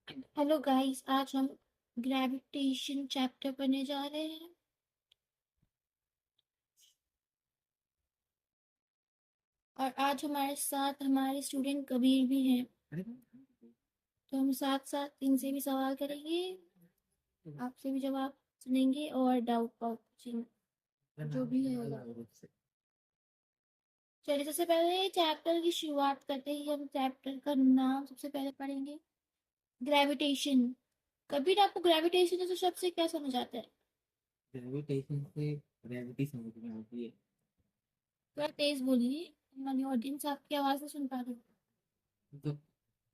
Hello guys, आज हम gravitation chapter पढ़ने जा रहे हैं। और आज हमारे साथ हमारे स्टूडेंट कबीर भी हैं। तो हम साथ साथ इनसे भी सवाल करेंगे, आपसे भी जवाब सुनेंगे और डाउट पूछेंगे, जो भी होगा। चलिए, सबसे पहले चैप्टर की शुरुआत करते ही हम चैप्टर का नाम सबसे पहले पढ़ेंगे, ग्रेविटेशन। कबीर, आपको ग्रेविटेशन जैसे शब्द से क्या समझ आता है? ग्रेविटेशन से ग्रेविटी समझ में आती है। थोड़ा तेज बोलिए, हमारी ऑडियंस आपकी आवाज़ नहीं सुन पा रही। तो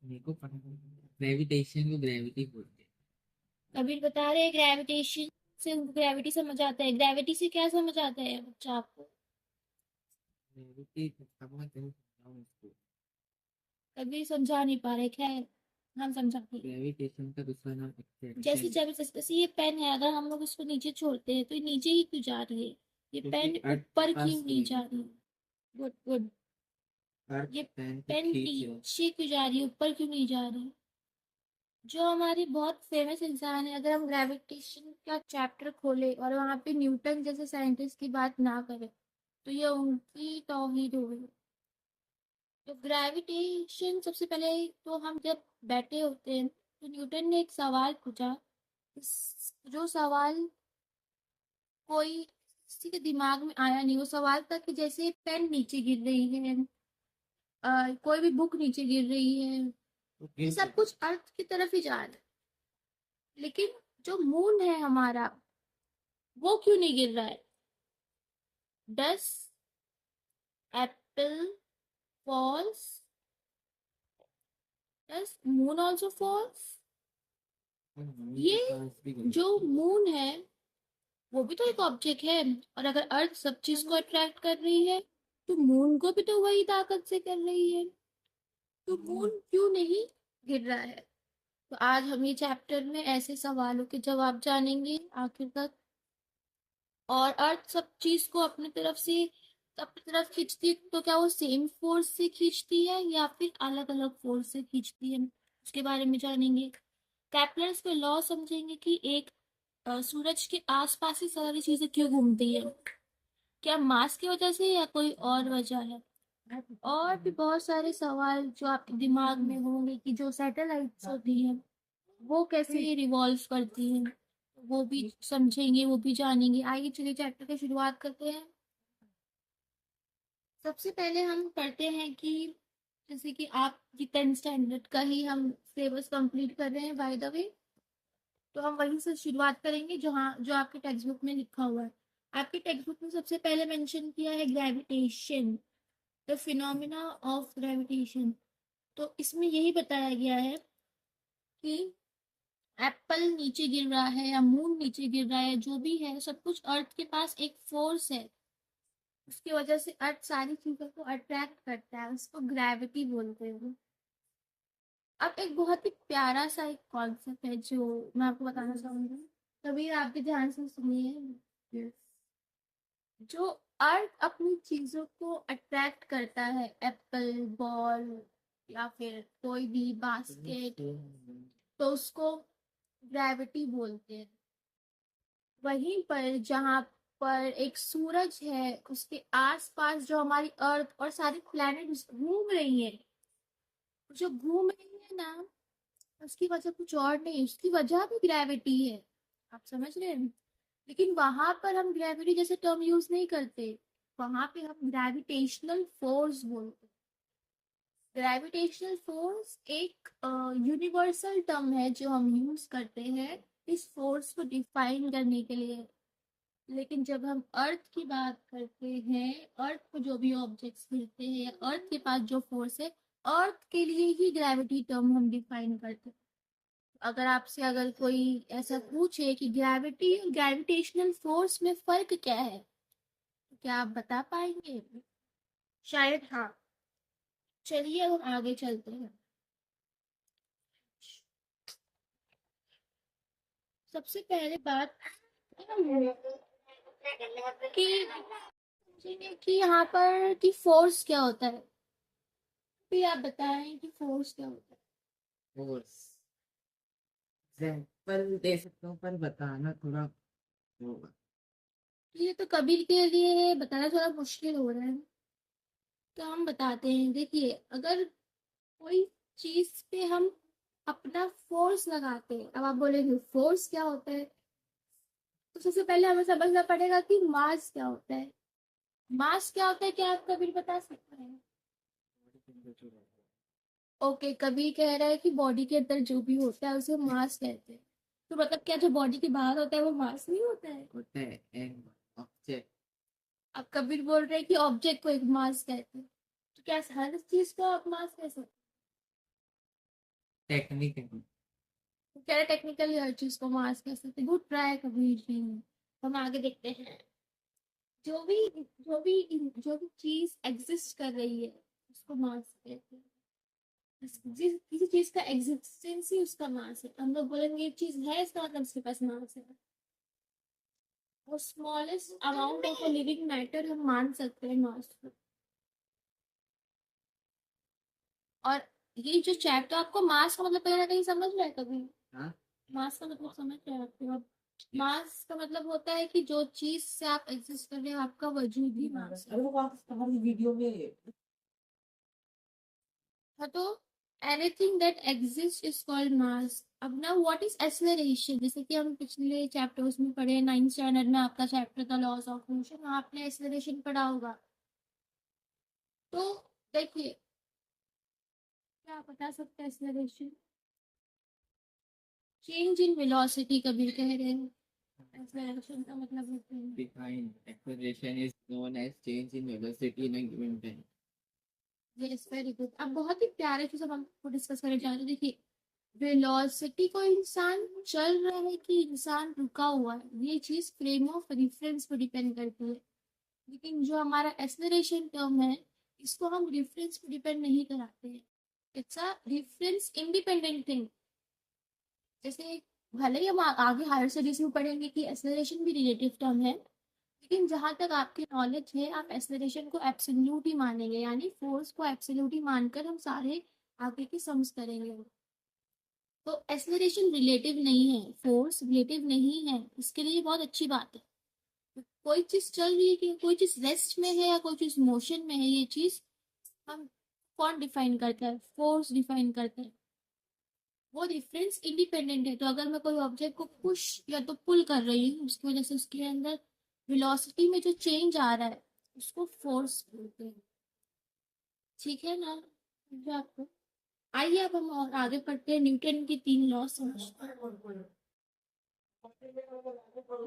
मेरे को पता ग्रेविटेशन को ग्रेविटी बोलते हैं। कबीर बता रहे हैं ग्रेविटेशन से उनको ग्रेविटी समझ आता है। ग्रेविटी से क्या समझ आता है बच्चा आपको? ग्रेविटी अब मैं कैसे समझाऊं इसको। कबीर समझा नहीं पा रहे, खैर हम समझाते हैं। ग्रेविटेशन का दूसरा नाम जैसे एक्सट्रैक्शन। जब जैसे ये पेन है, अगर हम लोग इसको नीचे छोड़ते हैं तो ये नीचे ही क्यों जा रही है? ये क्योंकि पेन अर्थ के ऊपर पास क्यों नहीं जा रही? Good good. अर्थ ये पेन को पेन खींच रहा है। नीचे क्यों जा रही है, ऊपर क्यों नहीं जा रही? जो हमारी बहुत फेमस इंसान है, अगर हम ग्रेविटेशन का चैप्टर खोले और वहां पे न्यूटन जैसे साइंटिस्ट की बात ना करें तो ये उनकी तौहीद हो गई। तो ग्रेविटेशन, सबसे पहले तो हम जब बैठे होते हैं तो न्यूटन ने एक सवाल पूछा। जो सवाल कोई किसी के दिमाग में आया नहीं, वो सवाल था कि जैसे पेन नीचे गिर रही है, कोई भी बुक नीचे गिर रही है, तो ये गिर सब कुछ अर्थ की तरफ ही जा रहा है, लेकिन जो मून है हमारा, वो क्यों नहीं गिर रहा है? डस एप्पल फॉल्स, डस मून ऑल्सो फॉल्स? मून के ये पास भी गई जो थी। मून है वो भी तो एक ऑब्जेक्ट है, और अगर अर्थ सब चीज को अट्रैक्ट कर रही है तो मून को भी तो वही ताकत से कर रही है। तो मून क्यों नहीं गिर रहा है? तो आज हम ये चैप्टर में ऐसे सवालों के जवाब जानेंगे आखिर तक। और अर्थ सब चीज को अपनी तरफ खींचती है, तो क्या वो सेम फोर्स से खींचती है या फिर अलग अलग फोर्स से खींचती है, उसके बारे में जानेंगे। कैपलर्स के लॉ समझेंगे कि एक सूरज के आसपास ही सारी चीजें क्यों घूमती है, क्या मास की वजह से या कोई और वजह है। और भी बहुत सारे सवाल जो आपके दिमाग में होंगे कि जो सैटेलाइट्स होती हैं वो कैसे रिवॉल्व करती हैं, वो भी समझेंगे, वो भी जानेंगे। आइए चलिए चैप्टर की शुरुआत करते हैं। सबसे पहले हम पढ़ते हैं कि जैसे कि आप की 10th स्टैंडर्ड का ही हम सिलेबस कंप्लीट कर रहे हैं बाय द वे, तो हम वहीं से शुरुआत करेंगे जो आपके टेक्स्ट बुक में लिखा हुआ है। आपके टेक्स्ट बुक में सबसे पहले मेंशन किया है gravitation, the phenomena of gravitation. तो इसमें यही बताया गया है कि एप्पल नीचे गिर रहा है या मून नीचे गिर रहा है, जो भी है सब कुछ अर्थ के पास एक फोर्स है, उसकी वजह से अर्थ सारी चीजों को अट्रैक्ट करता है, उसको ग्रेविटी बोलते हैं। अब एक बहुत ही प्यारा सा एक कॉन्सेप्ट है जो मैं आपको बताना चाहूंगी, तभी आप भी ध्यान से सुनिए। जो अर्थ अपनी चीजों को अट्रैक्ट करता है, एप्पल, बॉल या फिर कोई भी बास्केट, तो उसको ग्रेविटी बोलते हैं। वहीं पर जहाँ पर एक सूरज है, उसके आसपास जो हमारी अर्थ और सारी प्लैनेट्स घूम रही हैं, जो घूम रही है ना, उसकी वजह कुछ और नहीं, उसकी वजह भी ग्रेविटी है। आप समझ रहे हैं? लेकिन वहां पर हम ग्रेविटी जैसे टर्म यूज नहीं करते, वहां पे हम ग्रेविटेशनल फोर्स बोलते हैं। ग्रेविटेशनल फोर्स एक यूनिवर्सल टर्म है जो हम यूज करते हैं इस फोर्स को डिफाइन करने के लिए। लेकिन जब हम अर्थ की बात करते हैं, अर्थ को जो भी ऑब्जेक्ट्स मिलते हैं, अर्थ के पास जो फोर्स है, अर्थ के लिए ही ग्रेविटी टर्म हम डिफाइन करते हैं। अगर कोई ऐसा पूछे कि ग्रेविटी और ग्रेविटेशनल फोर्स में फर्क क्या है, तो क्या आप बता पाएंगे? शायद हाँ। चलिए अब हम आगे चलते हैं। सबसे पहले बात कि कि यहाँ पर कि फोर्स क्या होता है। फिर आप बताएं कि फोर्स क्या होता है। फोर्स एग्जाम्पल दे सकता हूँ पर बताना थोड़ा होगा। ये तो कबीर के लिए बताना थोड़ा मुश्किल हो रहा है, तो हम बताते हैं। देखिए, अगर कोई चीज पे हम अपना फोर्स लगाते हैं, अब आप बोलेंगे फोर्स क्या होता है, तो सबसे पहले हमें समझना पड़ेगा कि मास क्या होता है। मास क्या होता है, क्या आप कबीर बता सकते हैं? ओके, कबीर कह रहा है कि बॉडी के अंदर जो भी होता है उसे मास कहते हैं। तो मतलब क्या जो बॉडी के बाहर होता है वो मास नहीं होता है? होता है एन ऑब्जेक्ट। अब कबीर बोल रहे हैं कि ऑब्जेक्ट को एक मास कहते हैं, तो क्या हर चीज को आप मास कह सकते हैं? टेक्निकली। तो कह रहे टेक्निकली हर चीज को मास कह सकते हैं। Good try Kabir ji. हम आगे देखते हैं। जो भी जो भी चीज एग्जिस्ट कर रही है उसको मास कहते हैं। किसी चीज का एग्जिस्टेंस ही उसका मास है। हम लोग बोलेंगे ये चीज है, इसका मतलब उसके पास मास है। वो smallest amount of a living matter हम मान सकते हैं मास को। और ये जो चैप्टर आपको मास का मतलब कहीं ना कहीं समझ रहा है कभी? हाँ। मास का मतलब समझ रहे हैं आपको अब? मास का मतलब होता है कि जो चीज से आप एग्जिस्ट कर रहे हो आपका वजूद ही मास है। अरे वो बात हमारी वीडियो में। हाँ, तो anything that exist is called मास। अब ना व्हाट इज एक्सेलरेशन, जैसे कि हम पिछले चैप्टर्स में पढ़े, 9th स्टैंडर्ड में आपका चैप्टर था लॉज ऑफ मोशन, आपने एक्सेलरेशन पढ़ा होगा। तो देखिए, क्या आप बता सकते हैं acceleration? Change in velocity Kabir कह रहे हैं। एक्सेलरेशन का मतलब होता है। Define acceleration is known as change in velocity in a given time. Yes, very good. अब बहुत ही प्यारे चीज हम आपको डिस्कस करने जा रहे हैं। देखिए, वेलोसिटी को इंसान चल रहा है कि इंसान रुका हुआ है, ये चीज फ्रेम ऑफ रेफरेंस पर डिपेंड करती है। लेकिन जो हमारा एक्सेलरेशन टर्म है, इसको हम रेफरेंस पर डिपेंड नहीं कराते हैं। It's a reference independent thing. जैसे भले ही हम आगे हायर स्टडीज में पढ़ेंगे कि एक्सेलरेशन भी रिलेटिव टर्म है, लेकिन जहां तक आपकी नॉलेज है आप एक्सेलरेशन को एब्सोल्यूट ही मानेंगे, यानी फोर्स को एब्सोल्यूट ही मानकर हम सारे आगे की सम्स करेंगे। तो एक्सेलरेशन रिलेटिव नहीं है, फोर्स रिलेटिव नहीं है, इसके लिए बहुत अच्छी बात है। कोई चीज चल रही है कि कोई चीज रेस्ट में है या कोई चीज मोशन में है, ये चीज हम कौन डिफाइन करता है? फोर्स डिफाइन करता है। वो डिफरेंस इंडिपेंडेंट है। तो अगर मैं कोई ऑब्जेक्ट को पुश या तो पुल कर रही हूँ, उसकी वजह से उसके अंदर वेलोसिटी में जो चेंज आ रहा है उसको फोर्स बोलते हैं। ठीक है ना? समझे आपको? आइए अब हम और आगे पढ़ते हैं, न्यूटन की 3 लॉ समझते हैं।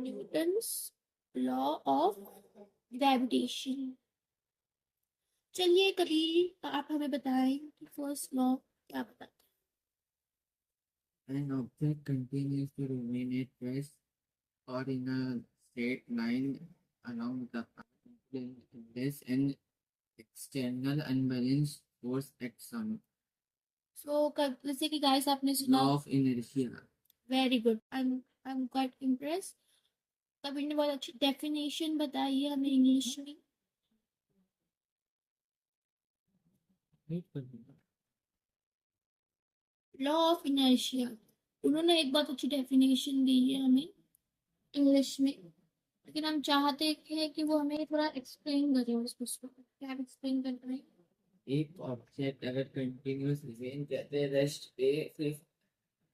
Newton's law of gravitation. चलिए कभी आप हमें बताएं कि फर्स्ट लॉ क्या बताता An object continues to remain at rest or in a straight line along the path unless an external unbalanced force acts on it. है? जैसे कि गाइस आपने सुना। Law of inertia. Very good, I am quite impress. Kabir ने बहुत अच्छी definition बताई है हमें इंग्लिश में। लॉ ऑफ इनर्शिया, उन्होंने एक बहुत अच्छी डेफिनेशन दी है हमें इंग्लिश में, लेकिन हम चाहते हैं कि वो हमें थोड़ा एक्सप्लेन करें उसको। क्या आप एक्सप्लेन कर रहे हैं? एक ऑब्जेक्ट अगर कंटिन्यूस रिमेन कहते हैं रेस्ट पे, सिर्फ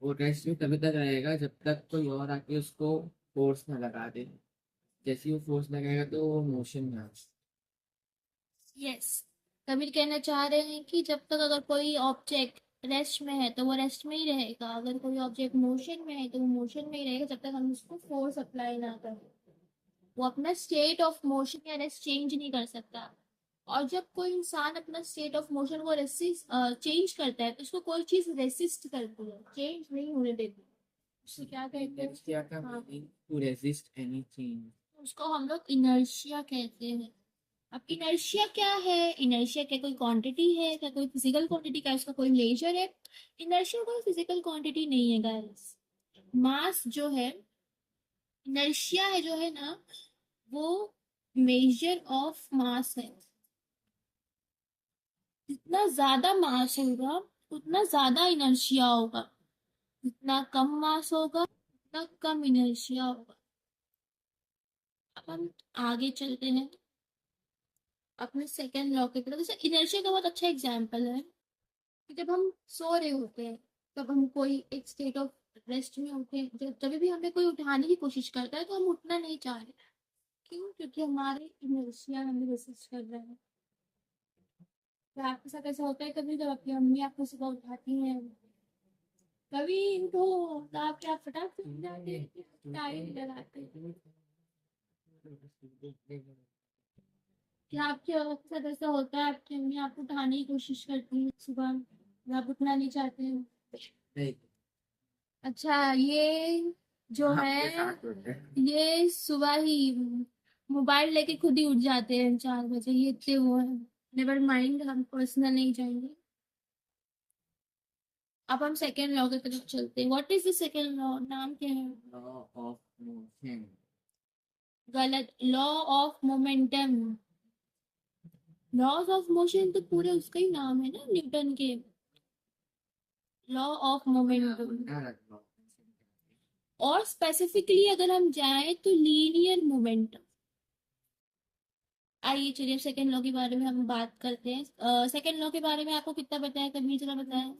वो रेस्ट में तभी तक रहेगा जब तक कोई और आके उसको फोर्स ना लगा दे। जैसे ही वो फोर्स लगाएगा तो वो मोशन में आ जाए। यस, कबीर कहना चाह रहे हैं कि जब तक अगर कोई ऑब्जेक्ट रेस्ट में है तो वो रेस्ट में ही रहेगा, अगर कोई ऑब्जेक्ट मोशन में है तो वो मोशन में ही रहेगा, जब तक हम उसको फोर्स अप्लाई ना करें। वो अपना स्टेट ऑफ मोशन या रेस्ट चेंज नहीं कर सकता। और जब कोई इंसान अपना स्टेट ऑफ मोशन को रेसिस्ट चेंज करता है तो उसको कोई चीज रेसिस्ट करती है, चेंज नहीं होने देती। उससे क्या कहते इनर्शिया हैं? का हाँ, meaning to resist any change. उसको हम लोग इनर्शिया कहते हैं। अब इनर्शिया क्या है? इनर्शिया क्या कोई क्वांटिटी है? क्या कोई फिजिकल क्वांटिटी का उसका कोई मेजर है? इनर्शिया कोई फिजिकल क्वांटिटी नहीं है गाइस। मास जो है, इनर्शिया है जो है ना, वो मेजर ऑफ मास है। जितना ज्यादा मास होगा उतना ज्यादा इनर्शिया होगा। जितना कम मास होगा उतना कम इनर्शिया होगा। अब हम आगे चलते हैं अपने सेकेंड लॉ की तरफ। जैसे इनर्शिया का बहुत अच्छा एग्जाम्पल है कि जब हम सो रहे होते हैं तब हम कोई एक स्टेट ऑफ रेस्ट में होते हैं, जब भी हमें कोई उठाने की कोशिश करता है तो हम उठना नहीं चाह रहे। क्यों? क्योंकि हमारे इनर्शिया हमें रेसिस्ट कर रहा है। तो आपके साथ ऐसा होता है कभी जब आपकी मम्मी आपको सुबह उठाती हैं, कभी उठो, तो आप क्या फटाक से उठ जाते हैं, टाइम लगाते हैं? क्या आपके साथ ऐसा होता है आपकी मम्मी आपको उठाने की कोशिश करती है सुबह और आप उठना नहीं चाहते हैं? नहीं, अच्छा, ये जो आपके है साथ होता है। ये सुबह ही मोबाइल लेके खुद ही उठ जाते हैं 4 बजे, ये इतने वो है। नेवर माइंड, हम पर्सनल नहीं जाएंगे। अब हम सेकेंड लॉ की तरफ चलते हैं। What is the second law? नाम क्या है? Law of motion. गलत। Law of momentum. Laws of motion तो पूरे उसका ही नाम है ना, न्यूटन के। Law of momentum. और स्पेसिफिकली अगर हम जाएं तो लीनियर मोमेंटम। आइए चलिए सेकेंड लॉ के बारे में हम बात करते हैं। सेकेंड लॉ के बारे में आपको कितना पता है, कभी जरा बताएं।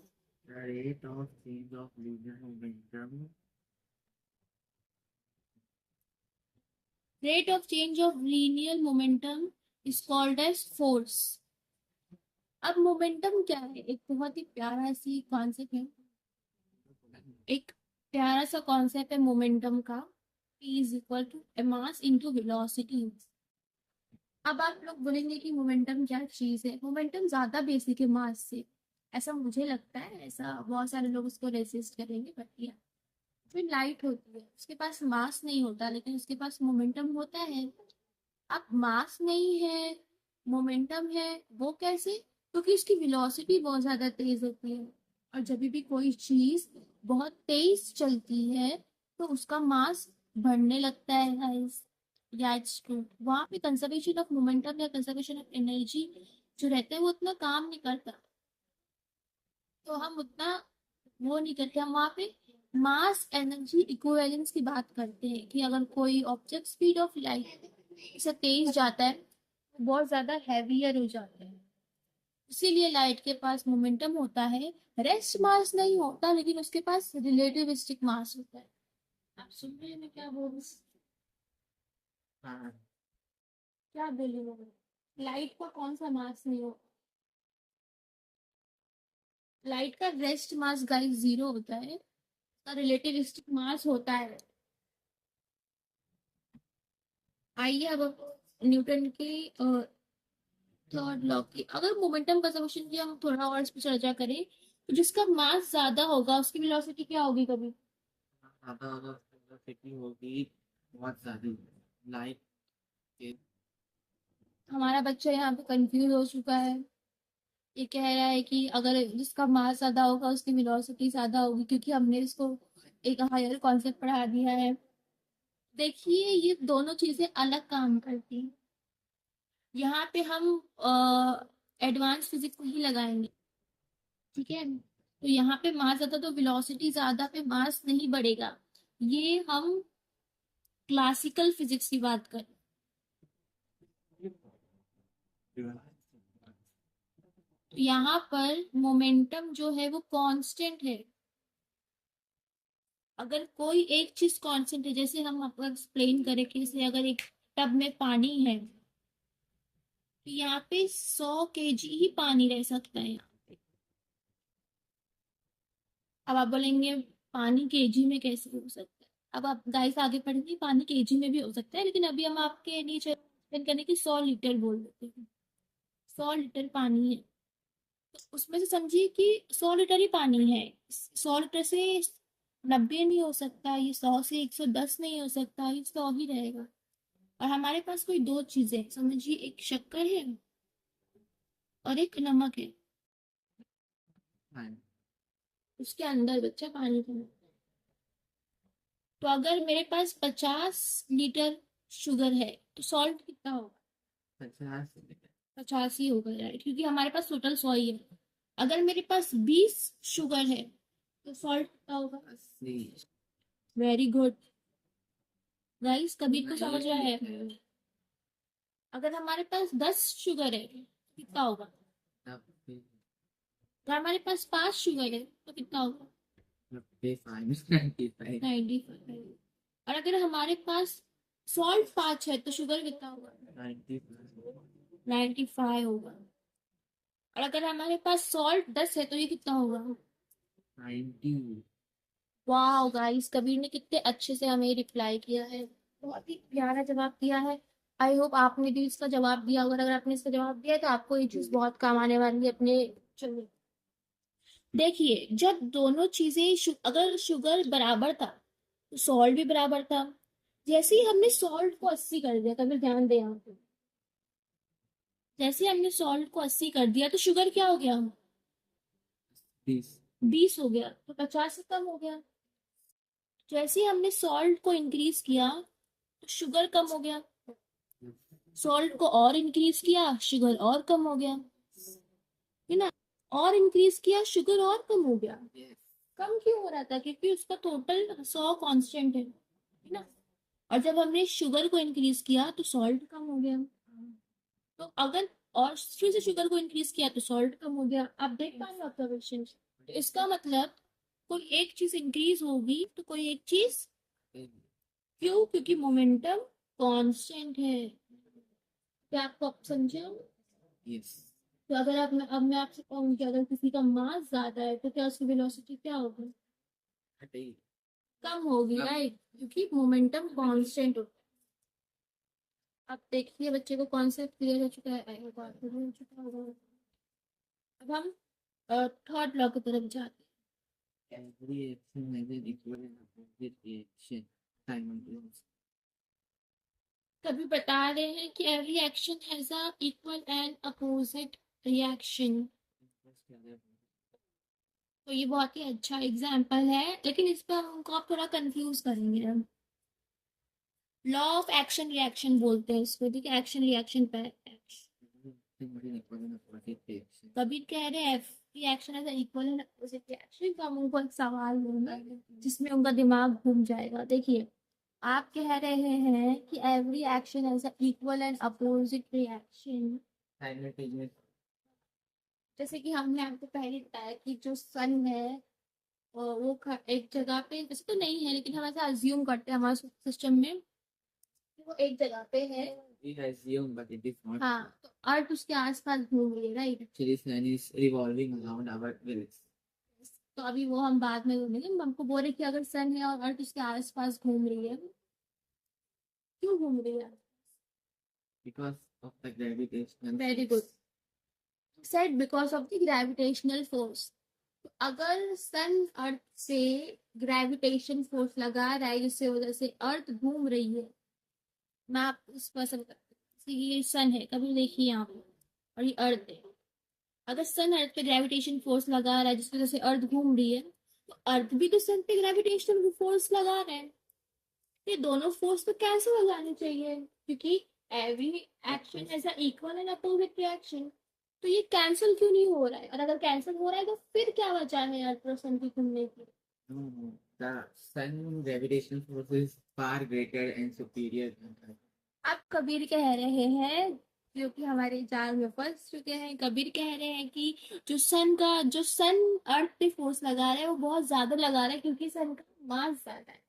Rate of change of linear momentum. Rate of change of linear momentum is called as force. अब मोमेंटम क्या है? एक बहुत ही प्यारा सी कॉन्सेप्ट है, एक प्यारा सा कॉन्सेप्ट है मोमेंटम का। P is equal to mass into velocity. अब आप लोग बोलेंगे कि मोमेंटम क्या चीज है? मोमेंटम ज्यादा बेसिक है मास से, ऐसा मुझे लगता है। ऐसा बहुत सारे लोग उसको रेसिस्ट करेंगे, बट या फिर लाइट होती है, उसके पास मास नहीं होता लेकिन उसके पास मोमेंटम होता है। अब मास नहीं है, मोमेंटम है, वो कैसे? क्योंकि उसकी वेलोसिटी बहुत ज्यादा तेज होती है, और जब भी कोई चीज बहुत तेज चलती है तो उसका मास बढ़ने लगता है गाइस। या इट्स ट्रू, वहां पे कंजर्वेशन ऑफ मोमेंटम या कंजर्वेशन ऑफ एनर्जी जो रहता है वो उतना काम नहीं करता। तो हम उतना वो नहीं करते, हम वहां पे मास एनर्जी इक्विवेलेंस की बात करते हैं कि अगर कोई ऑब्जेक्ट स्पीड ऑफ लाइट से तेज जाता है तो बहुत ज्यादा हैवियर हो जाता है। इसीलिए लाइट के पास मोमेंटम होता है, रेस्ट मास नहीं होता, लेकिन उसके पास रिलेटिविस्टिक मास होता है। आप सुन रहे हैं मैं क्या बोल रही हूँ? हाँ, क्या बोली मैंने? लाइट का कौन सा मास नहीं हो? लाइट का रेस्ट मास गाइस 0 होता है, उसका रिलेटिविस्टिक मास होता है। आइए अब न्यूटन की थर्ड लॉ की, अगर मोमेंटम कंजर्वेशन की हम थोड़ा और इस पर चर्चा करें, तो जिसका मास ज्यादा होगा उसकी वेलोसिटी क्या होगी कभी? ज़्यादा होगा उसकी वेलोसिटी होगी बहुत ज़्यादा। लाइट के। हमारा बच्चा यहाँ पे कंफ्यूज हो चुका है। ये कह रहा है कि अगर जिसका मास ज्यादा होगा उसकी वेलोसिटी ज्यादा होगी, क्योंकि हमने इसको एक हायर कॉन्सेप्ट पढ़ा दिया है। देखिए ये दोनों चीजें अलग काम करती हैं। यहाँ पे हम एडवांस फिजिक्स नहीं लगाएंगे, ठीक है? तो यहाँ पे मास ज्यादा तो वेलोसिटी ज्यादा पे मास नहीं बढ़ेगा। ये हम क्लासिकल फिजिक्स की बात करें तो यहाँ पर मोमेंटम जो है वो कांस्टेंट है। अगर कोई एक चीज कांस्टेंट है, जैसे हम आपको एक्सप्लेन करें कि जैसे अगर एक टब में पानी है तो यहाँ पे 100 kg ही पानी रह सकता है यहाँ पे। अब आप बोलेंगे पानी केजी में कैसे हो सकता है? अब आप गाइस आगे पढ़ेंगे, पानी केजी में भी हो सकता है, लेकिन अभी हम आपके लिए एक्सप्लेन करने की 100 लीटर बोल देते हैं। 100 लीटर पानी है, तो उसमें से समझिए कि 100 लीटर ही पानी है। 100 लीटर से 90 नहीं हो सकता, ये 100 से 110 नहीं हो सकता, ये 100 ही रहेगा। और हमारे पास कोई दो चीजें हैं, समझिए एक शक्कर है और एक नमक है। हाँ, उसके अंदर बच्चा पानी का। तो अगर मेरे पास 50 लीटर शुगर है तो सॉल्ट कितना होगा? 50। 50 ही होगा, राइट? क्योंकि हमारे पास टोटल 100 ही है। अगर मेरे पास 20 शुगर है तो सॉल्ट कितना होगा? 80। वेरी गुड गाइस, कबीर को समझ रहा है। अगर हमारे पास 10 शुगर है कितना होगा? 90, अगर हमारे पास 5 शुगर है तो कितना होगा? 95, 95, 95। और अगर हमारे पास सॉल्ट 5 है तो शुगर कितना होगा? 95, 95 होगा। और अगर हमारे पास सॉल्ट 10 है तो ये कितना होगा? 90। वाह गाइस, कबीर ने कितने अच्छे से हमें रिप्लाई किया है। बहुत ही प्यारा जवाब दिया है। आई होप आपने भी इसका जवाब दिया होगा। अगर आपने इसका जवाब दिया है तो आपको ये चीज बहुत काम आने वाली है अपने। चलिए देखिए, जब दोनों चीजें अगर शुगर बराबर था तो सॉल्ट भी बराबर था। जैसे ही हमने सॉल्ट को 80 कर दिया, कभी ध्यान दें यहाँ पे, जैसे ही हमने सॉल्ट को 80 कर दिया तो शुगर क्या हो गया? 20, 20 हो गया, तो 50 से कम हो गया। जैसे ही हमने सॉल्ट को इंक्रीज किया तो शुगर कम हो गया। सॉल्ट को और इंक्रीज किया, शुगर और कम हो गया, है ना? और इंक्रीज किया, शुगर और कम हो गया। कम क्यों हो रहा था? क्योंकि उसका टोटल 100 कांस्टेंट है ना? और जब हमने शुगर को इंक्रीज किया तो सॉल्ट कम हो गया। तो अगर और फिर से शुगर को इंक्रीज किया तो सॉल्ट कम हो गया। आप देख पा रहे हो ऑब्जर्वेशन? तो इसका मतलब कोई एक चीज इंक्रीज होगी तो कोई एक चीज, क्यों? क्योंकि मोमेंटम कांस्टेंट है। क्या आपको अब समझे? yes, तो अगर आप, अब मैं आपसे कहूँ कि अगर किसी का मास ज्यादा है तो क्या उसकी वेलोसिटी क्या होगी? 30, कम होगी, राइट? क्योंकि मोमेंटम कांस्टेंट होता है। अब देखिए बच्चे को कॉन्सेप्ट क्लियर हो चुका है, क्लियर हो चुका होगा। अब हम थर्ड लॉ की तरफ जाते every action has an equal and opposite reaction simultaneously. हैं। कभी बता रहे हैं कि every action has a equal and opposite reaction. तो ये बहुत ही अच्छा एग्जाम्पल है, लेकिन इस पर हमको आप थोड़ा कंफ्यूज करेंगे हम। लॉ ऑफ एक्शन रिएक्शन बोलते हैं इसको, ठीक है? एक्शन रिएक्शन पे कबीर कह रहे हैं reaction has equal and opposite reaction. तो हम उनको एक सवाल दूंगा जिसमें उनका दिमाग घूम जाएगा। देखिए, आप कह रहे हैं कि every action has equal and opposite reaction. जैसे कि हमने आपको पहले बताया कि जो सन है वो एक जगह पे, वैसे तो नहीं है लेकिन हम ऐसा अज्यूम करते हैं हमारे सिस्टम में कि वो एक जगह पे है। We assume, but it is not. हाँ, तो अर्थ उसके आसपास घूम रही है, right? Actually, sun is revolving around our wheels. तो अभी वो हम बाद में घूमेंगे। हमको बोल रहे कि अगर सन है और अर्थ उसके आसपास घूम रही है, क्यों घूम रही है? Because of the gravitational very force. Good said, because of the gravitational force. तो अगर सन अर्थ से ग्रेविटेशन फोर्स लगा रहा है जिससे वजह से अर्थ घूम रही है, मैं आपको इस पर ये सन है, कभी देखिए यहाँ पे, और ये अर्थ है। अगर सन अर्थ पे ग्रेविटेशन फोर्स लगा रहा है जिसकी वजह से अर्थ घूम रही है, तो अर्थ भी तो सन पे ग्रेविटेशनल फोर्स लगा रहा है। ये दोनों फोर्स तो कैंसिल हो जाने चाहिए, क्योंकि every action has a equal and opposite reaction. तो ये कैंसिल क्यों नहीं हो रहा है? और अगर कैंसिल हो रहा है तो फिर क्या बचा है अर्थ और सन की घूमने की? No, the sun gravitational force is far greater and superior than Earth. आप कबीर कह रहे हैं, जो कि हमारे जाल में फंस चुके हैं। कबीर कह रहे हैं कि जो सन अर्थ पे फोर्स लगा रहा है वो बहुत ज्यादा लगा रहा है क्योंकि सन का मास ज्यादा है।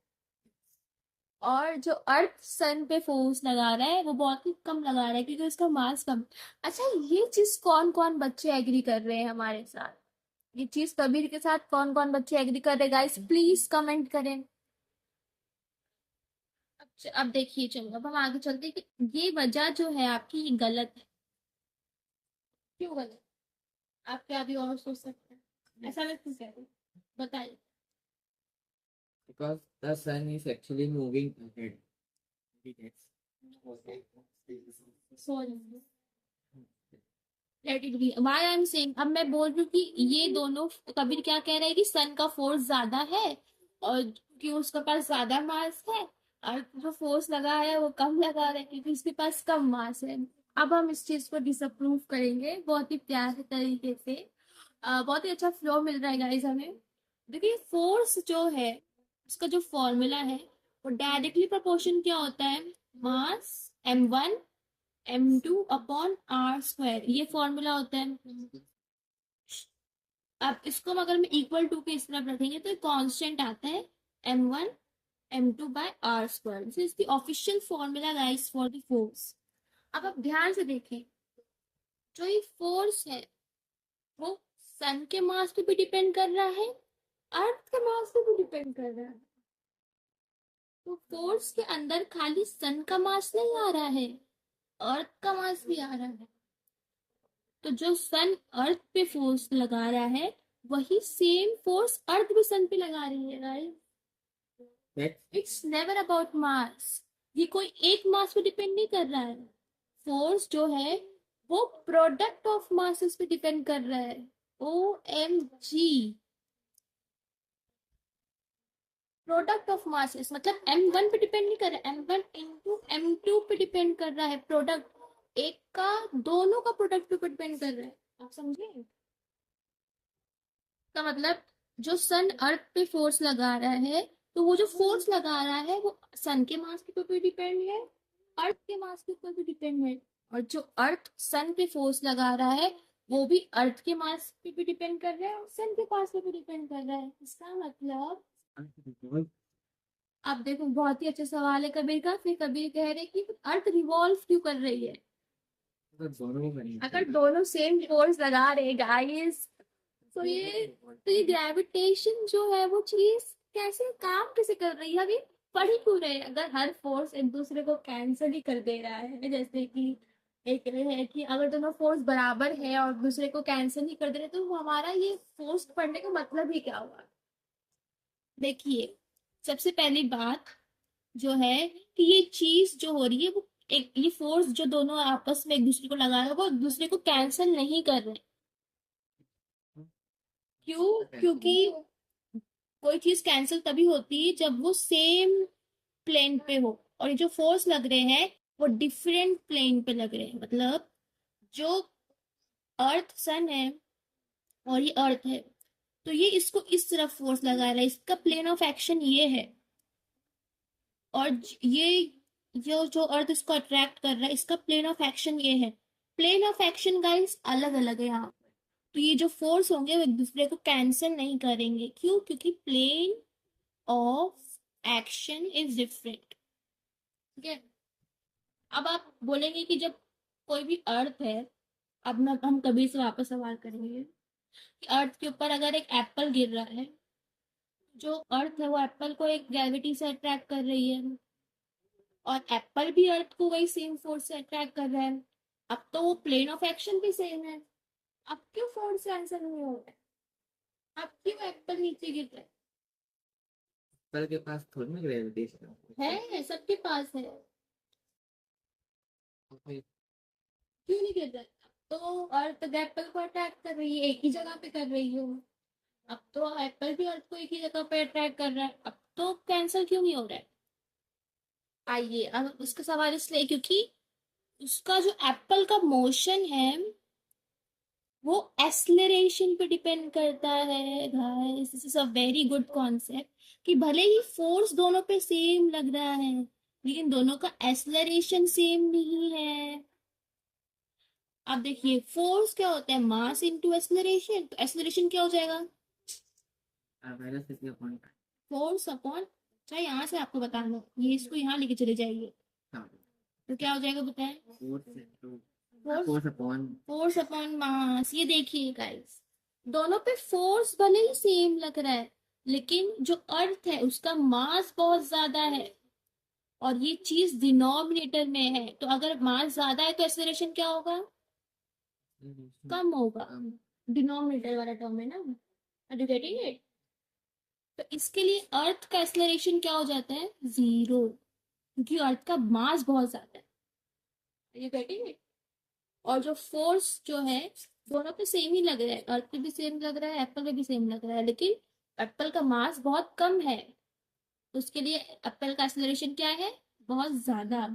और जो अर्थ सन पे फोर्स लगा रहा है वो बहुत ही कम लगा रहा है क्योंकि उसका मास कम। अच्छा, ये चीज कौन कौन बच्चे एग्री कर रहे हैं हमारे साथ? ये चीज कबीर के साथ कौन कौन बच्चे एग्री कर रहे हैं? गाइस प्लीज कमेंट करें। अब देखिए, चलो अब हम आगे चलते हैं कि ये वजह जो है आपकी ये गलत है। क्यों गलत? आप क्या अभी और सोच सकते हैं? ऐसा मैं क्यों कह रही हूँ, बताइए। Because the sun is actually moving ahead. Sorry, let it be. Why I am saying, अब मैं बोल रही हूँ कि ये दोनों, कबीर क्या कह रहा है कि सन का फोर्स ज्यादा है और कि उसके पास ज्यादा मास है, और जो फोर्स लगा है वो कम लगा रहा है क्योंकि उसके पास कम मास है। अब हम इस चीज को डिसअप्रूव करेंगे बहुत ही प्यारे तरीके से। बहुत ही अच्छा फ्लो मिल रहा है गाइस हमें। देखिए फोर्स जो है उसका जो फॉर्मूला है वो डायरेक्टली प्रोपोर्शन क्या होता है, mass m1 m2 upon r square, ये फॉर्मूला होता है। अब इसको हम अगर मैं इक्वल टू के इस तरफ रखेंगे तो कांस्टेंट आता है m1 m2 by r square, this is the official formula guys for the force. अब आप ध्यान से देखें, जो ये फोर्स है वो सन के मास पे भी डिपेंड कर रहा है, अर्थ के मास पे भी डिपेंड कर रहा है। तो फोर्स के अंदर खाली सन का मास नहीं आ रहा है, अर्थ का मास भी आ रहा है। तो जो सन अर्थ पे फोर्स लगा रहा है वही सेम फोर्स अर्थ भी सन पे लगा रही है guys. That's it's never about mass, ये कोई एक मास पे डिपेंड नहीं कर रहा है। फोर्स जो है वो प्रोडक्ट ऑफ मासेस पे डिपेंड कर रहा है। O M G, product of masses मतलब m1 पे डिपेंड नहीं कर रहा है, m1 इंटू m2 पे डिपेंड कर रहा है। प्रोडक्ट एक का दोनों का प्रोडक्ट पे डिपेंड कर रहा है, आप समझे। का मतलब जो सन अर्थ पे फोर्स लगा रहा है तो वो जो फोर्स लगा रहा है वो सन के मास के ऊपर भी डिपेंड है, अर्थ के मास के ऊपर भी डिपेंड है। और जो अर्थ सन पे फोर्स लगा रहा है वो भी अर्थ के मास पे भी डिपेंड कर रहा है और सन के मास पे भी डिपेंड कर रहा है। इसका मतलब unbelievable. आप देखो, बहुत ही अच्छा सवाल है कबीर का। फिर कबीर कह रहे कि अर्थ रिवॉल्व क्यों कर रही है, तो दोनों को करनी अगर चाहिए। दोनों सेम फोर्स लगा रहे गाइस तो ये ग्रेविटेशन जो है वो चीज कैसे काम कैसे कर रही है, अभी पढ़ ही क्यों रहे हैं। अगर हर फोर्स एक दूसरे को कैंसिल ही कर दे रहा है, जैसे कि एक ये है कि अगर दोनों फोर्स बराबर है और दूसरे को कैंसिल ही कर दे रहे तो हमारा ये फोर्स पढ़ने का मतलब ही क्या हुआ। देखिए, सबसे पहली बात जो है कि ये चीज जो हो रही है वो एक ये फोर्स जो दोनों आपस में एक दूसरे को लगा रहे हैं वो एक दूसरे को कैंसिल नहीं कर रहे। क्यों? क्योंकि कोई चीज कैंसिल तभी होती है जब वो सेम प्लेन पे हो, और ये जो फोर्स लग रहे हैं वो डिफरेंट प्लेन पे लग रहे हैं। मतलब जो अर्थ सन है और ये अर्थ है तो ये इसको इस तरफ फोर्स लगा रहा है, इसका प्लेन ऑफ एक्शन ये है। और जो अर्थ इसको अट्रैक्ट कर रहा है इसका प्लेन ऑफ एक्शन ये है। प्लेन ऑफ एक्शन गाइस अलग अलग है यहाँ पे, तो ये जो फोर्स होंगे वो एक दूसरे को कैंसिल नहीं करेंगे। क्यों? क्योंकि plane of action is different. ठीक है। अब आप बोलेंगे कि जब कोई भी अर्थ है, अब हम कभी से वापस सवाल करेंगे कि अर्थ के ऊपर अगर एक एप्पल गिर रहा है, जो अर्थ है वो एप्पल को एक ग्रेविटी से अट्रैक्ट कर रही है और एप्पल भी अर्थ को वही सेम फोर्स से अट्रैक्ट कर रहा है। अब तो वो प्लेन ऑफ एक्शन भी सेम है, अब क्यों फोर्स से आंसर नहीं हो रहा है, अब क्यों एप्पल नीचे गिर रहा कल के पास थोड़ी ना ग्रेविटेशन है सबके पास है, है। क्यों नहीं गिर रहा है। अब तो अर्थ एप्पल को अट्रैक्ट कर रही है, एक ही जगह पे कर रही है। अब तो एप्पल भी अर्थ को एक ही जगह पे अट्रैक्ट कर रहा है, अब तो कैंसिल क्यों नहीं हो रहा है। आइए, अब उसका सवाल इसलिए क्योंकि उसका जो एप्पल का मोशन है वो एक्सलरेशन पे डिपेंड करता है guys. This is a very good concept कि भले ही फोर्स दोनों पे सेम लग रहा है लेकिन दोनों का एक्सलरेशन सेम नहीं है। अब देखिए, फोर्स क्या होता है, मास इनटू एक्सलरेशन, तो एक्सलरेशन क्या हो जाएगा, माइनस कितने पॉइंट। फोर्स अपॉन, चाहे यहाँ से आपको बता दो, ये इसको यहाँ लेके चले जाइए हाँ, तो क्या हो जाएगा बताएं, force into force force upon force upon mass. ये देखिए गाइस, दोनों पे फोर्स भले ही सेम लग रहा है लेकिन जो अर्थ है उसका मास बहुत ज्यादा है और ये चीज डिनोमिनेटर में है, तो अगर मास ज्यादा है तो एक्सेलरेशन क्या होगा, कम होगा। डिनोमिनेटर वाला टर्म है ना, आर यू गेटिंग इट। तो इसके लिए अर्थ का एक्सेलरेशन क्या हो जाता है, जीरो, क्योंकि अर्थ का मास बहुत ज्यादा है। Are you getting it. और जो फोर्स जो है दोनों पे सेम ही लग रहा है, अर्थ पे भी सेम लग रहा है, एप्पल पे भी सेम लग रहा है, लेकिन एप्पल का मास बहुत कम है तो उसके लिए एप्पल का एक्सेलरेशन क्या है, बहुत ज्यादा।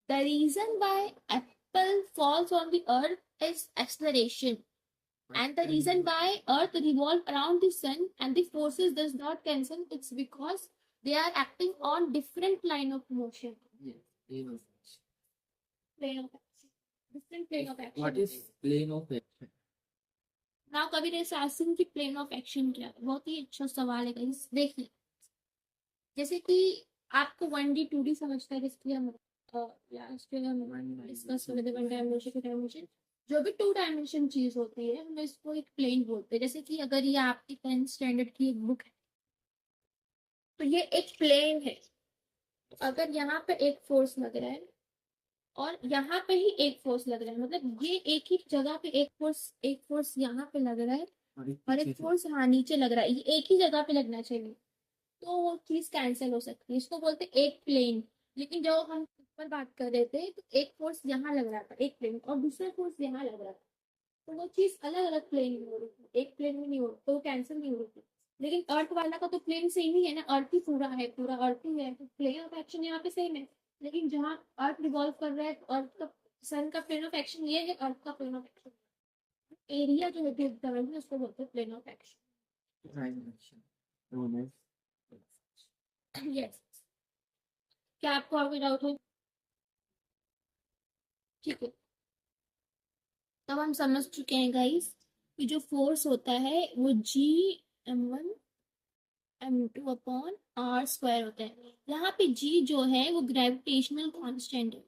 The reason why apple falls on the earth is acceleration. And the reason why Earth revolves around the sun and the forces does not cancel, it's because they are acting on different line of motion. Yes, plane of action. Plane of action. Different plane of action. What is plane of action? Now Kabir is asking कि plane of action क्या है? बहुत ही अच्छा सवाल है guys. देखिए, जैसे कि आपको 1D 2D समझता है जिसकी हम लास्ट में हम डिस्कस कर रहे थे 1 डायमेंशन 2 डायमेंशन, जो भी 2 डायमेंशन चीज होती है हम इसको एक प्लेन बोलते हैं। जैसे कि अगर ये आपकी 10th स्टैंडर्ड की एक बुक है तो ये एक प्लेन है। अगर यहाँ पे एक फोर्स लग रहा है और यहाँ पे ही एक फोर्स लग रहा है, मतलब ये एक ही जगह पे एक फोर्स यहाँ पे लग रहा है और एक फोर्स हाँ नीचे लग रहा है, ये एक ही जगह पे लगना चाहिए तो वो चीज कैंसिल हो सकती है, इसको बोलते हैं एक प्लेन। लेकिन जब हम ऊपर बात कर रहे थे तो एक फोर्स यहाँ लग रहा था एक प्लेन और दूसरा फोर्स यहाँ लग रहा था, तो वो चीज अलग अलग प्लेन में हो रही थी, एक प्लेन में नहीं हो रही, तो वो कैंसिल नहीं हो रही थी। लेकिन अर्थ वाला का तो प्लेन सेम ही है ना, अर्थ ही पूरा है, पूरा अर्थ ही है, तो प्लेन ऑफ एक्शन यहाँ पे सेम है। लेकिन जहाँ अर्थ रिवॉल्व कर रहा है अर्थ का सन का प्लेन ऑफ एक्शन ये है, अर्थ का प्लेन ऑफ एक्शन एरिया जो है उसको बोलते हैं plane of action. Dimension. Yes, क्या आपको और कोई डाउट है? ठीक है, तब हम समझ चुके हैं गाइस कि जो फोर्स होता है वो G(m1 m2 upon r square होता है। यहाँ पे G जो है वो ग्रेविटेशनल कांस्टेंट है,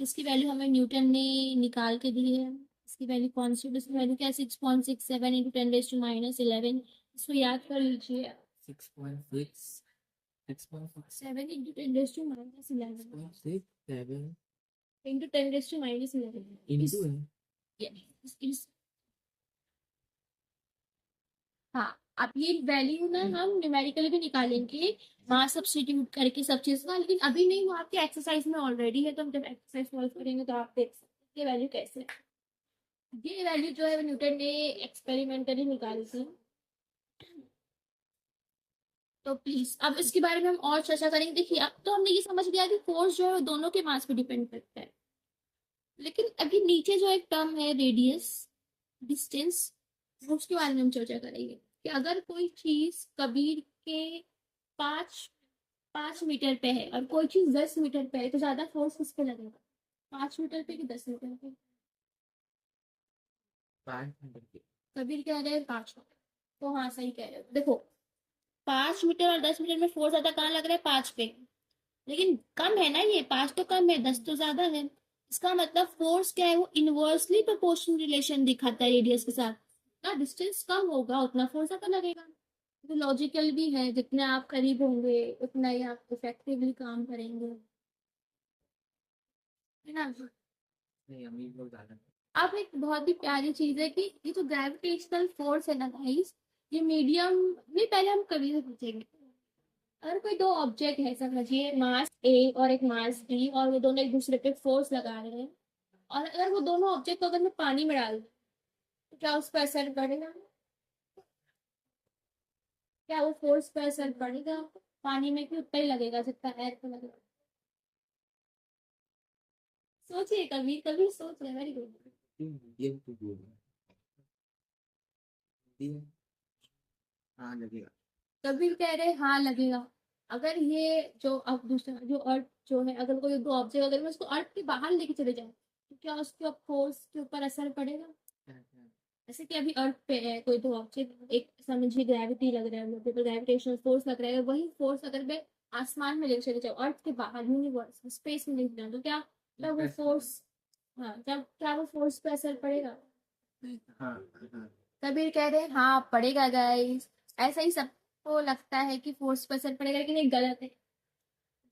इसकी वैल्यू हमें न्यूटन ने निकाल के दी है। इसकी वैल्यू कांस्टेंट, इसकी वैल्यू क्या है 6.67 × 10⁻11। इसको याद कर लीजिए 6.6 7 × 10⁻11 6.67 into 10⁻11 into है। yes, हाँ, अब ये वैल्यू ना हम न्यूमेरिकली भी निकालेंगे वहां सब्स्टिट्यूट करके सब चीज का, लेकिन अभी नहीं, वो आपके एक्सरसाइज में ऑलरेडी है, तो हम जब एक्सरसाइज सॉल्व करेंगे तो आप देख सकते हैं ये वैल्यू कैसे है। ये वैल्यू जो है न्यूटन ने एक्सपेरिमेंटली निकाली थी। तो प्लीज अब इसके बारे में हम और चर्चा करेंगे। देखिए अब तो हमने ये समझ लिया कि फोर्स जो है वो दोनों के मास पे डिपेंड करता है, लेकिन अभी नीचे जो एक टर्म है रेडियस डिस्टेंस, उसके बारे में हम चर्चा करेंगे कि अगर कोई चीज कबीर के 5 मीटर पे है और कोई चीज 10 मीटर पे है तो ज्यादा फोर्स किस पे लगेगा, 5 मीटर पे कि 10 मीटर पे? 500 कबीर कह रहे हैं 5 मीटर, तो हाँ सही कह रहे हो। देखो 5 मीटर और 10 मीटर में फोर्स ज्यादा कहाँ लग रहा है, 5 पे, लेकिन कम है ना, ये 5 तो कम है 10 तो ज्यादा है। इसका मतलब फोर्स क्या है, वो इनवर्सली प्रोपोर्शनल रिलेशन दिखाता है रेडियस के साथ, ना डिस्टेंस कम होगा उतना फोर्स ज्यादा लगेगा। तो लॉजिकल भी है, जितने आप करीब होंगे उतना ही आप इफेक्टिवली काम करेंगे, है ना। नहीं, अमीर लोग ज्यादा। अब एक बहुत ही प्यारी चीज है कि ये जो ग्रेविटेशनल फोर्स है ना गाइस, ये मीडियम में पहले हम कभी से पूछेंगे। अगर कोई दो ऑब्जेक्ट है, समझिए मास ए और एक मास बी, और वो दोनों एक दूसरे पे फोर्स लगा रहे हैं, और अगर वो दोनों ऑब्जेक्ट को अगर मैं पानी में डाल दूं तो क्या उस पर असर पड़ेगा, क्या वो फोर्स पर असर पड़ेगा? पानी में भी उतना ही लगेगा जितना एयर पे लगेगा। सोचिए, कभी कभी सोचिए, वेरी गुड। मीडियम टू बोल हाँ लगेगा। कभी कह रहे हैं हाँ लगेगा। अगर ये जो अब दूसरा जो अर्थ जो है, अगर कोई दो ऑब्जेक्ट अगर मैं उसको अर्थ के बाहर लेके चले जाऊँ तो क्या उसके फोर्स के ऊपर असर पड़ेगा? जैसे कि अभी अर्थ पे है कोई दो ऑब्जेक्ट, एक समझिए ग्रेविटी लग रहा है, मुझे ग्रेविटेशनल फोर्स लग रहा है, वही फोर्स अगर मैं आसमान में लेके चले जाऊँ, अर्थ के बाहर यूनिवर्स स्पेस में लेके जाऊँ, तो क्या क्या वो फोर्स, हाँ जब क्या वो फोर्स पे असर पड़ेगा? हाँ हाँ कबीर कह रहे हैं हाँ पड़ेगा गाइस। ऐसा ही सबको लगता है कि फोर्स पर असर पड़ेगा, लेकिन ये गलत है।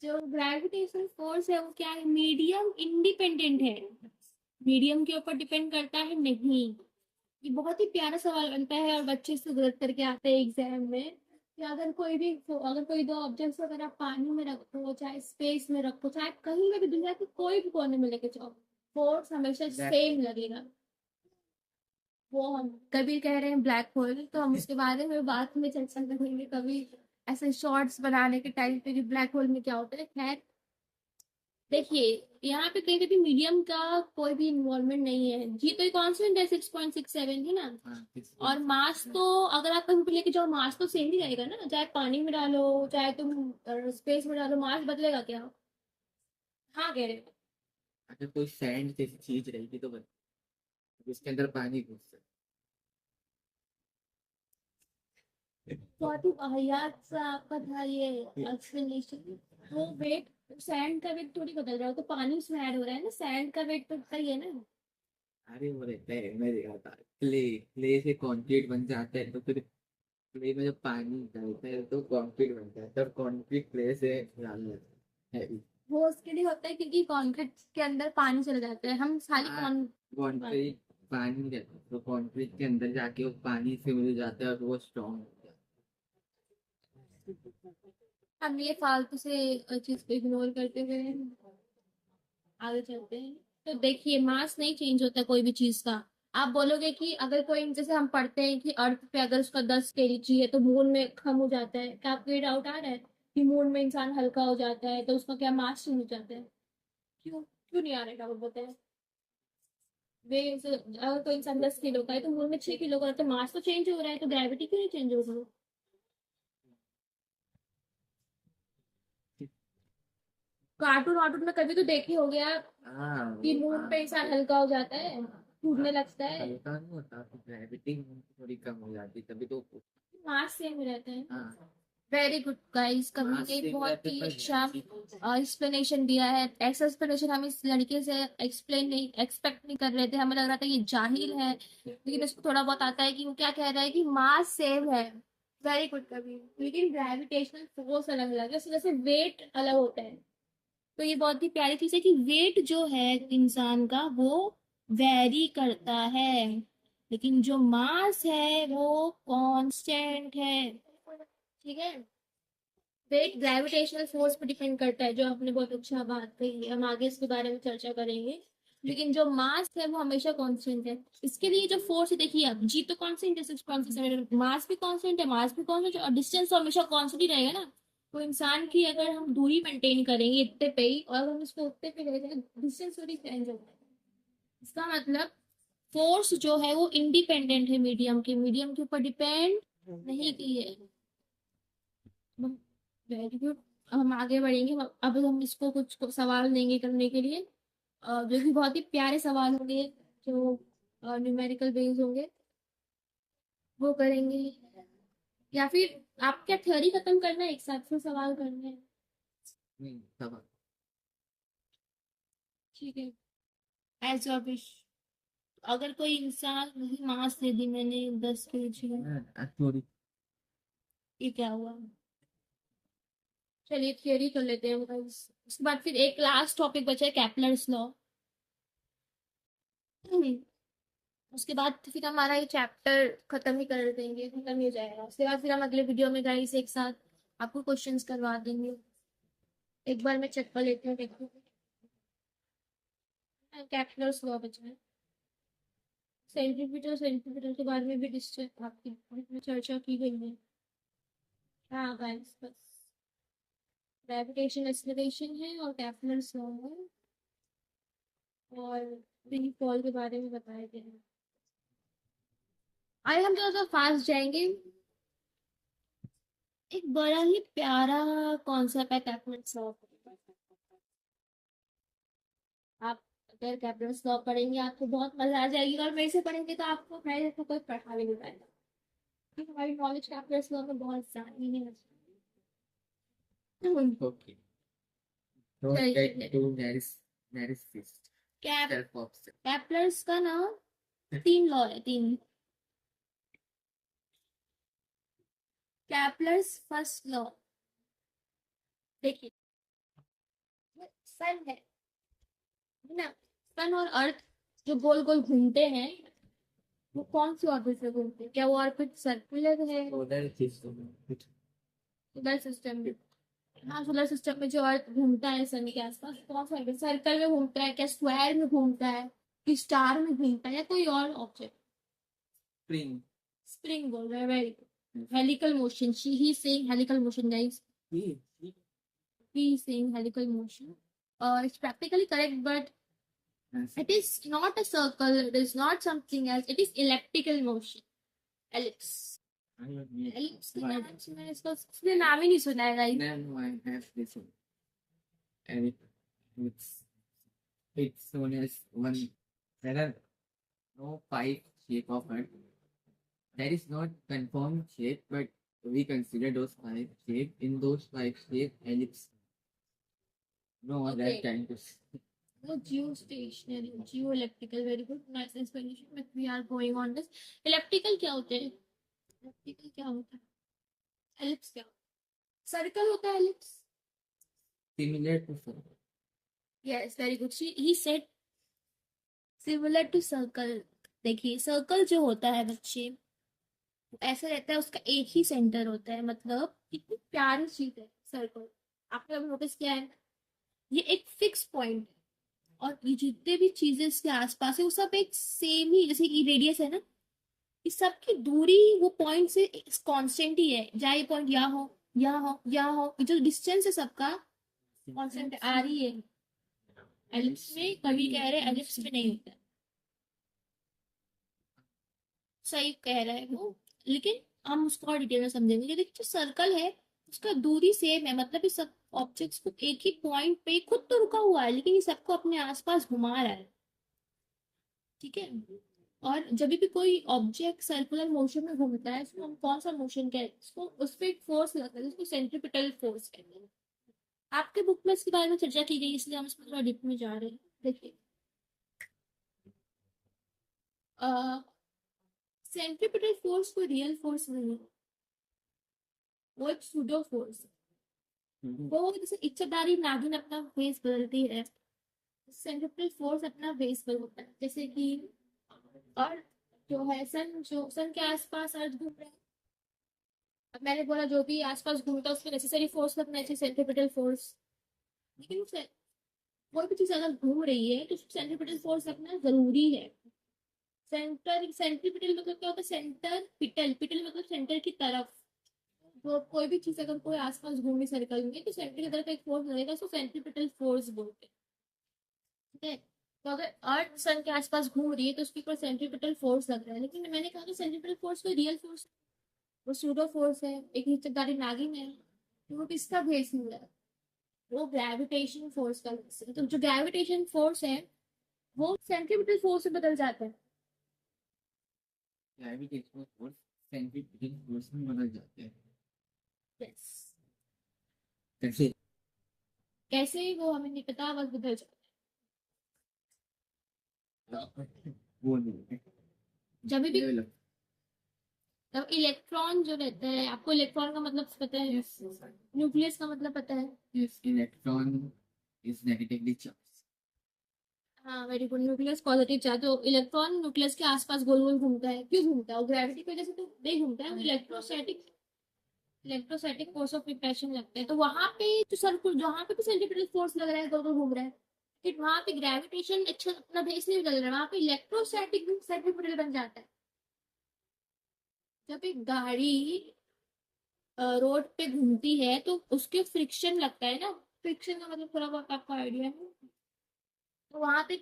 जो ग्रेविटेशनल फोर्स है वो क्या है, मीडियम इंडिपेंडेंट है, मीडियम के ऊपर डिपेंड करता है नहीं। ये बहुत ही प्यारा सवाल बनता है और बच्चे इसको गलत करके आते हैं एग्जाम में कि अगर कोई दो ऑब्जेक्ट्स अगर आप पानी में रखो, चाहे स्पेस में रखो, चाहे कहीं में भी दुनिया के कोई भी कोने में लेके जाओ, फोर्स हमेशा सेम लगेगा। वो हम कभी कह रहे हैं ब्लैक होल, तो हम उसके बारे में बाद में चर्चा करेंगे कभी, ऐसे शॉर्ट्स बनाने के टाइम पे कि ब्लैक होल में क्या होता है। खैर देखिए, यहाँ पे कहीं पे भी मीडियम का कोई भी इन्वॉल्वमेंट नहीं है। जी तो कांस्टेंट है 6.67 है ना। हाँ, और मास तो अगर आप कहीं पे लेके जाओ मास तो सेम ही रहेगा ना, चाहे पानी में डालो चाहे तुम स्पेस में डालो, मास बदलेगा क्या? हाँ कह रहे हो। अगर कोई सैंड जैसी चीज रहेगी तो उसके अंदर पानी घुस सकता बहुत ही वाहियात सा आपका था ये एक्सप्लेनेशन। वो वेट सैंड का वेट थोड़ी बदल रहा हो, तो पानी उसमें ऐड हो रहा है ना, सैंड का वेट तो उतना ही है ना। है। अरे वो रहता है, मैं देखा था, क्ले से कंक्रीट बन जाता है, तो फिर क्ले में जब पानी डालते हैं तो कंक्रीट बनता है, तब कंक्रीट क्ले से डाल देते हैं। वो उसके लिए होता है क्योंकि कंक्रीट के अंदर पानी चला जाता है, हम खाली हाँ, कौन। कंक्रीट पानी रहता है, तो कंक्रीट के अंदर जाके वो पानी से मिल जाता है और वो स्ट्रॉन्ग हो जाता हम ये फालतू से चीज को इग्नोर करते हुए आगे चलते हैं। तो देखिए, मास नहीं चेंज होता कोई भी चीज का। आप बोलोगे कि अगर कोई, जैसे हम पढ़ते हैं कि अर्थ पे अगर उसका 10 kg है तो मून में कम हो जाता है, क्या आपको ये डाउट आ रहा है कि मून में इंसान हल्का हो जाता है तो उसका क्या मास चेंज हो जाता है? क्यों क्यों नहीं आ रहा है डाउट बताए? वे अगर कोई इंसान 10 किलो का है तो मून में 6 किलो का है, तो मास तो चेंज हो रहा है, तो ग्रेविटी क्यों नहीं चेंज हो रही है? है। कार्टून वार्टून में कभी तो देखे हो गया हाँ, कि मून पे इंसान हल्का हो जाता है, हाँ, टूटने लगता है। हल्का नहीं होता तो ग्रेविटी थोड़ी कम हो जाती, तभी तो। मास सेम रहता है। हाँ, वेरी गुड गाइस, कभी मास ने सेम बहुत रहते ही पर अच्छा gravity- एक्सप्लेनेशन दिया है। ऐसा एक्सप्लेनेशन हम इस लड़के से एक्सप्लेन नहीं एक्सपेक्ट नहीं कर रहे थे, हमें लग रहा था ये जाहिल है, लेकिन उसको थोड़ा बहुत आता है कि वो क्या कह रहा है कि मास सेम है। वेरी गुड कभी, लेकिन ग्रेविटेशनल फोर्स अलग अलग है, जैसे वेट अलग होता है। तो ये बहुत ही प्यारी चीज है कि वेट जो है इंसान का वो वेरी करता है, लेकिन जो मास है वो कांस्टेंट है। ठीक है। वेट ग्रेविटेशनल फोर्स पर डिपेंड करता है, जो आपने बहुत अच्छा बात कही है, हम आगे इसके बारे में चर्चा करेंगे। लेकिन जो मास है वो हमेशा कांस्टेंट है। इसके लिए जो फोर्स है, देखिए आप, जी तो कांस्टेंट है 6.67, मास भी कांस्टेंट है, मास भी कांस्टेंट है, और डिस्टेंस तो हमेशा कांस्टेंट ही रहेगा ना। तो इंसान की अगर हम दूरी मेंटेन करेंगे इतने पे ही, और हम उसको उतने पे करेंगे, डिस्टेंस थोड़ी चेंज होता है। इसका मतलब फोर्स जो है वो इंडिपेंडेंट है मीडियम के ऊपर डिपेंड नहीं की है। Very good. हम आगे बढ़ेंगे, अब हम इसको कुछ सवाल देंगे करने के लिए, जो कि बहुत ही प्यारे सवाल होंगे, जो न्यूमेरिकल बेस्ड होंगे, वो करेंगे। या फिर आप क्या थ्योरी खत्म करना है एक साथ फिर सवाल करने हैं? नहीं, तब ठीक है, एज योर विश। अगर कोई इंसान मुझे मास दे दी मैंने 10 kg, थोड़ी। ये क्या हुआ? चलिए थियरी कर लेते हैं guys। उसके बाद फिर एक लास्ट टॉपिक बचा है, कैपलर्स लॉ। उसके बाद फिर हमारा ये चैप्टर खत्म ही कर देंगे, खत्म ही हो जाएगा। उसके बाद फिर हम अगले वीडियो में गाइस एक साथ आपको क्वेश्चंस करवा देंगे। एक बार मैं चेक कर लेती हूँ, देखो कैपलर्स लॉ बचा है। सेंटीमीटर के बारे में भी डिस्कस आपकी में चर्चा की गई है। हाँ गाइस, बस ग्रेविटेशन एक्सीलरेशन है और कैपलर्स लॉ है, और फ्री फॉल के बारे में बताया गया है। आइए हम थोड़ा सा फास्ट जाएंगे। एक बड़ा ही प्यारा कॉन्सेप्ट है कैपलर्स लॉ। आप अगर कैपलर्स लॉ पढ़ेंगे आपको बहुत मजा आ जाएगी, और मेरे से पढ़ेंगे तो आपको मेरे को कोई पढ़ा भी नहीं पाएगा, क्योंकि हमारी नॉलेज कैपलर्स लॉ में बहुत ज्यादा ही है। ओके, डोंट चलिए, get to nearest cap self obsessed. Kepler's का ना 3 लॉ है, 3। कैपलर्स फर्स्ट लॉ, देखिए, सन है ना, सन और अर्थ जो गोल गोल घूमते हैं, वो कौन सी ऑर्बिट में घूमते हैं? क्या वो ऑर्बिट सर्कुलर है? Solar system. सोलर सिस्टम में, हाँ सोलर सिस्टम में जो अर्थ घूमता है सन के आसपास, कौन सा ऑर्बिट, सर्कल में घूमता है क्या, स्क्वायर में घूमता है कि स्टार में घूमता है, या कोई और ऑब्जेक्ट? स्प्रिंग। स्प्रिंग बोल रहा है, very good. Helical motion, she he saying helical motion guys, he saying helical motion. it's practically correct, but it is not a circle, it is not something else, it is elliptical motion. Ellipse. ellipse का नाम मैंने इसका नाम ही नहीं सुना है guys. No, I have this one. And it's known as one. There are no five shape of it. There is not confirmed shape, but we consider those five shape. In those five shape, ellipse. No other Okay. kind of. No, geostationary, geoelliptical, very good, nice explanation. But we are going on this. Elliptical क्या होते हैं? Elliptical क्या होता है? Ellipse क्या होता है? Circle होता है ellipse. Similar to circle. Yes, very good. He said similar to circle. देखिए सर्कल जो होता है बच्चे, ऐसा रहता है, उसका एक ही सेंटर होता है. मतलब कितनी प्यारी चीज है सर्कल. आपने अभी नोटिस किया है, ये एक फिक्स पॉइंट है और ये जितने भी चीजें इसके आसपास है वो सब एक सेम ही, जैसे कि रेडियस है ना, इस सब की दूरी वो पॉइंट से कांस्टेंट ही है. चाहे ये पॉइंट यहाँ हो, यहाँ हो, यहाँ हो, जो डिस्टेंस है सबका कांस्टेंट आ रही है. एलिप्स में कभी कह रहे हैं एलिप्स में नहीं होता. सही कह रहा है वो, लेकिन हम उसको और डिटेल में समझेंगे. लेकिन जो सर्कल है उसका दूरी सेम है. मतलब इस सब ऑब्जेक्ट्स को एक ही पॉइंट पे खुद तो रुका हुआ है, लेकिन ये सबको अपने आसपास घुमा रहा है. ठीक है. और जब भी कोई ऑब्जेक्ट सर्कुलर मोशन में घूमता है, इसको हम कौन सा मोशन कहते हैं? इसको उस पर एक फोर्स लगता है जिसको सेंट्रीपिटल फोर्स कहते हैं. आपके बुक में इसके बारे में चर्चा की गई, इसलिए हम इसमें थोड़ा डीप में जा रहे हैं. देखिए सेंट्रीपिटल फोर्स कोई रियल फोर्स नहीं है, वो एक सूडो फोर्स है. वो जैसे इच्छाधारी नागिन अपना फेस बदलती है, सेंट्रीपिटल फोर्स अपना फेस बदलता है. जैसे कि और जो है सन के आसपास अर्थ घूम रहा है. अब मैंने बोला जो भी आसपास घूमता है उसमें नेसेसरी फोर्स लगना चाहिए, सेंट्रीपिटल फोर्स. लेकिन उसे कोई भी चीज अगर घूम रही है तो सेंट्रीपिटल फोर्स लगना जरूरी है. सेंट्रीपिटल मतलब क्या होता है? सेंटर पिटल, पिटल मतलब सेंटर की तरफ. तो कोई भी चीज अगर कोई आसपास घूमी सर्कल में तो सेंटर की तरफ एक फोर्स लगेगा, उसको सेंट्रीपिटल फोर्स बोलते हैं. ठीक है. तो अगर अर्थ सन के आसपास घूम रही है तो उसके ऊपर सेंट्रीपिटल फोर्स लग रहा है. लेकिन मैंने कहा कि सेंट्रीपिटल फोर्स कोई रियल फोर्स, वो सूडो फोर्स है, एक हिस्सेदारी नागिन है. तो वो किसका बेस मिल रहा है? वो ग्रेविटेशन फोर्स का बेस है. तो जो ग्रेविटेशन फोर्स है वो सेंट्रीपिटल फोर्स से बदल जाता है. ग्रेविटेशनल फोर्स सेंट्रीपिटल फोर्स में बदल जाते हैं. यस. कैसे? कैसे वो हमें नहीं पता, बस बदल जाता वो नहीं है. जब भी तब इलेक्ट्रॉन जो रहता है, आपको इलेक्ट्रॉन का मतलब पता है? न्यूक्लियस का मतलब पता है? Yes, electron is negatively charged. हाँ very good. Nucleus positive charge. तो इलेक्ट्रॉन न्यूक्लियस के आसपास गोल गोल घूमता है. क्यों घूमता है? वो ग्रेविटी की वजह से तो नहीं घूमता है, वो इलेक्ट्रोस्टैटिक फोर्स ऑफ रिपल्शन लगता है. तो वहां पे जो सर्कुल, जहाँ पे भी सेंट्रीपिटल फोर्स लग रहा है, गोल गोल घूम रहा है, फिर वहां पे ग्रेविटेशन अच्छा अपना बेस नहीं बदल रहा है, वहां पे इलेक्ट्रोस्टैटिक सेंट्रीपिटल बन जाता है. जब एक गाड़ी रोड पे घूमती है तो उसके फ्रिक्शन लगता है ना. फ्रिक्शन का मतलब थोड़ा बहुत आपको आइडिया है. तो वहां पे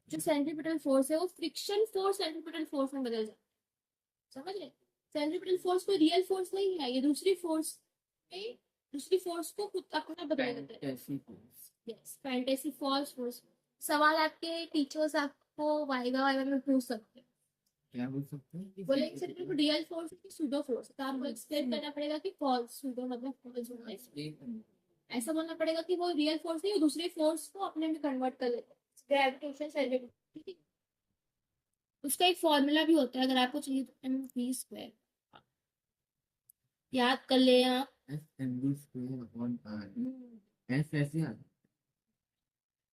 जो सेंट्रीपिटल फोर्स है वो फ्रिक्शन फोर्स सेंट्रीपिटल फोर्स में बदल जाता है. समझ रहे? सेंट्रीपिटल फोर्स कोई रियल फोर्स नहीं है, ये दूसरी फोर्स को खुद अपना बदल देता है. Yes, fantasy falls force. सवाल आपके टीचर्स आपको वाइवा में पूछ सकते हैं. क्या बोल सकते हैं? बोलेंगे सर को रियल फोर्स की सूडो फोर्स, तो आपको एक्सप्लेन करना पड़ेगा कि फॉल्स. सूडो मतलब फॉल्स होता है. ऐसा बोलना पड़ेगा कि वो रियल फोर्स नहीं, वो दूसरी फोर्स को अपने में कन्वर्ट कर लेते हैं. Gravitation centripetal. उसका एक फॉर्मूला भी होता है, अगर आपको चाहिए तो mv² याद कर ले आप. S ऐसे आता.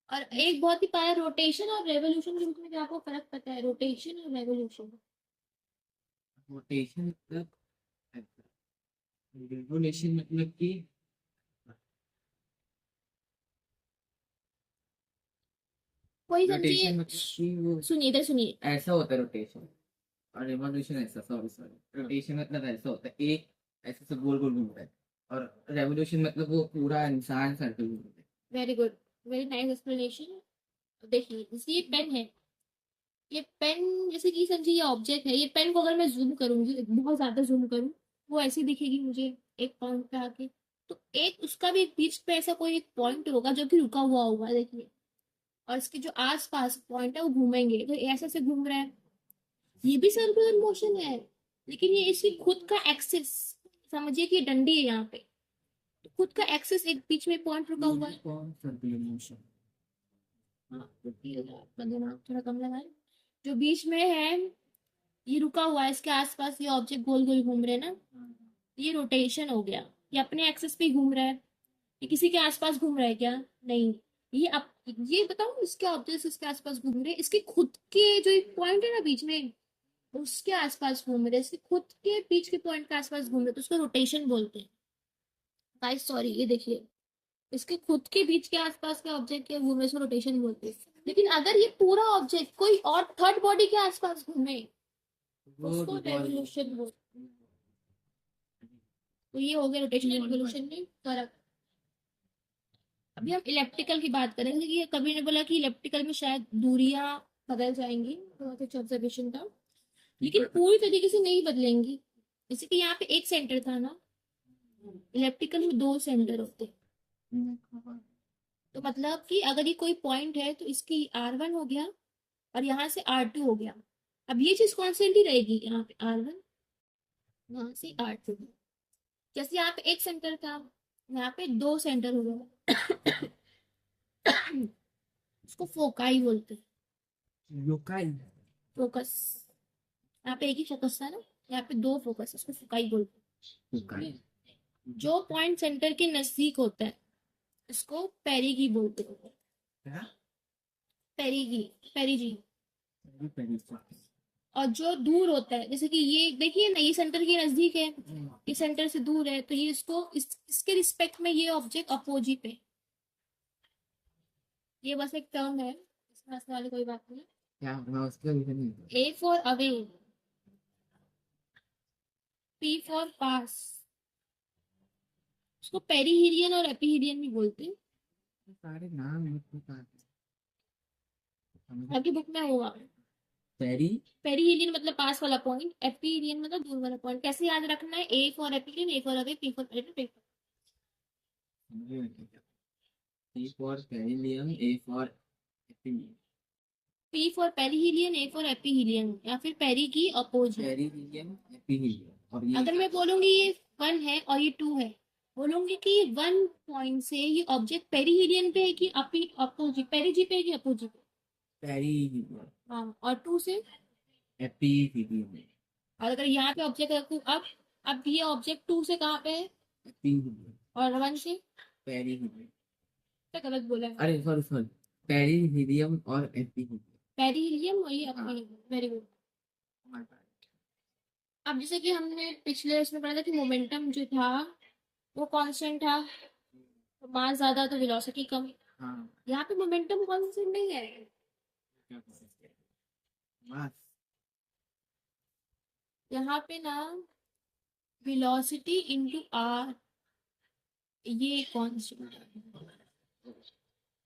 और एक बहुत ही पाया, रोटेशन और रेवोल्यूशन के बीच में क्या आपको फर्क पता है? रोटेशन और रेवोल्यूशन. रोटेशन मतलब रेवोल्यूशन मतलब कि कोई रोटेशन समझिए. मतलब कि वो सुनिए इधर सुनिए. ऐसा होता है रोटेशन. और रेवोल्यूशन ऐसा, सॉरी रोटेशन मतलब ऐसा होता है, एक ऐसे से गोल गोल घूमता है. और रेवोल्यूशन मतलब वो पूरा इंसान सर्कल घूमता है. Very good. Very nice explanation. देखिए जैसे ये पेन है, ये पेन जैसे कि समझिए ये ऑब्जेक्ट है, ये पेन को अगर मैं जूम करूंगी, बहुत ज्यादा जूम करूँ, वो ऐसी दिखेगी मुझे एक पॉइंट पे आके। तो एक उसका भी एक बीच पे ऐसा कोई एक पॉइंट होगा जो कि रुका हुआ होगा, देखिए। और इसके जो आस पास पॉइंट है वो घूमेंगे, तो ऐसे ऐसे घूम रहा है, ये भी सर्कुलर मोशन है। लेकिन ये इसकी खुद का एक्सिस, समझिए कि डंडी है यहाँ पे, तो खुद का एक्सिस एक बीच में पॉइंट रुका हुआ है। कौन सर्कुलर मोशन? हाँ, आपका दिमाग थोड़ा कम लगाए। जो बीच में है, ये रुका हुआ है, इसके आसपास ये ऑब्जेक्ट गोल गोल घूम रहे हैं ना, ये रोटेशन हो गया। ये अपने एक्सिस पे घूम रहा है, ये किसी के आसपास घूम रहा है क्या? नहीं। ये अब ये बताओ, इसके ऑब्जेक्ट इसके आसपास घूम रहे हैं, इसके खुद के जो एक पॉइंट है ना बीच में, उसके आसपास घूम रहे हैं, इसके खुद के बीच के पॉइंट के आसपास घूम रहे हैं, तो उसको रोटेशन बोलते हैं। गाइस सॉरी, ये देखिए, इसके खुद के बीच के आसपास के ऑब्जेक्ट के घूमने से रोटेशन बोलते हैं। लेकिन अगर ये पूरा ऑब्जेक्ट कोई और थर्ड बॉडी के आसपास घूमे, वो उसको रेवोल्यूशन बोलते हैं। तो ये हो गया रोटेशन एंड रिवोल्यूशन में फर्क। अभी हम इलेप्टिकल की बात करेंगे कि कभी ने बोला कि इलेप्टिकल में शायद दूरियां बदल जाएंगी, बहुत अच्छा ऑब्जर्वेशन था, लेकिन पूरी तरीके से नहीं बदलेंगी। जैसे कि यहाँ पे एक सेंटर था ना, इलेप्टिकल में दो सेंटर होते हैं। तो मतलब कि अगर ये कोई पॉइंट है तो इसकी R1 हो गया और यहाँ से R2 हो गया। अब ये चीज कॉन्स्टेंट ही रहेगी, यहाँ पे R1, यहाँ से R2। जैसे यहाँ पे एक सेंटर था, यहाँ पे दो सेंटर हो गया। उसको फोकाई बोलते हैं। लोकाई। फोकस, यहाँ पे एक ही फोकस था ना, यहाँ पे दो फोकस, उसको फोकाई बोलते लोकाई। हैं। जो पॉइंट सेंटर के नजदीक होता है इसको पेरिगी बोलते हैं। क्या? पेरिगी, पेरिजी। ये पहले से। और जो दूर होता है, जैसे कि ये देखिए ना, ये सेंटर के नजदीक है, ये सेंटर से दूर है, तो ये इसको इसके रिस्पेक्ट में ये ऑब्जेक्ट अपोजिट है। ये बस एक टर्म है, इसमें हंसने वाली कोई बात नहीं। क्या मैं उसका रीजन नहीं। A for away, P for pass, उसको पेरीहीलियन और एपीहीलियन भी बोलते हैं। सारे नाम मेरे को पता है। आपकी बुक में होगा। पेरी। पेरीहीलियन मतलब पास वाला पॉइंट, एपीहीलियन मतलब दूर वाला पॉइंट। कैसे याद रखना है? A for aphelion, A for away, P for perihelion, P for perihelion, A for epithelium. P for perihelion, A for aphelion, या फिर पेरी की अपोजिट। Perihelion, epithelium. और ये अगर मैं बोलूंगी ये 1 है और ये 2 है, बोलूंगी कि 1 पॉइंट से ये ऑब्जेक्ट पेरीहीलियन पे है कि अपोजिट, पेरीजी पे है कि अपोजिट पे? perihelion, हाँ, और 2 से? epithelium, और अगर यहाँ पे ऑब्जेक्ट रखूं, अब ये ऑब्जेक्ट 2 से कहाँ पे है epithelium, और 1 से? perihelium. क्या गलत बोला है? अरे सॉरी सॉरी, perihelium और epithelium. पेरीहीलियम और ये अपोजिट। Very good. अब जैसे कि हमने पिछले इसमें पढ़ा था कि मोमेंटम जो था वो कांस्टेंट था, तो मास ज्यादा तो वेलोसिटी कम। हाँ। यहाँ पे मोमेंटम कांस्टेंट नहीं है, क्या कर सकते हैं? मास। यहाँ पे ना वेलोसिटी इंटू आर, ये कांस्टेंट है।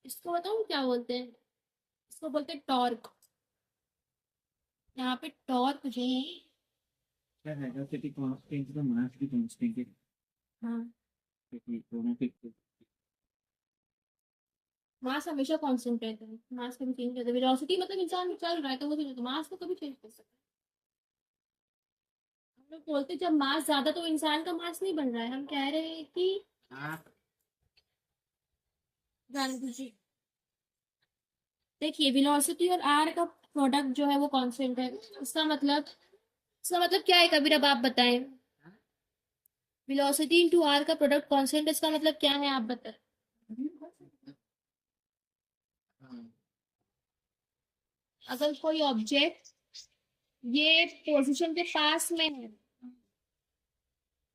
इसको बताऊँ क्या बोलते हैं? इसको बोलते हैं टॉर्क। यहाँ पे टॉर्क जो है, क्या है? वेलोसिटी कांस्टेंट तो मास भी कांस्टेंट है, हाँ, क्योंकि दोनों के मास हमेशा कांस्टेंट रहता है, मास कभी चेंज करता है। वेलोसिटी मतलब इंसान चल रहा है तो वो चेंज, मास को कभी चेंज कर सकता है। हम लोग बोलते हैं जब मास ज्यादा तो इंसान का मास नहीं बन रहा है, हम कह रहे हैं कि आप जान दीजिए। देखिए वेलोसिटी और आर का प्रोडक्ट जो है वो कांस्टेंट है, इसका मतलब क्या है कबीर, अब आप बताएं। वेलोसिटी इंटू आर का प्रोडक्ट कांस्टेंट, इसका मतलब क्या है आप बताएं। अगर कोई ऑब्जेक्ट ये पोजीशन के पास में है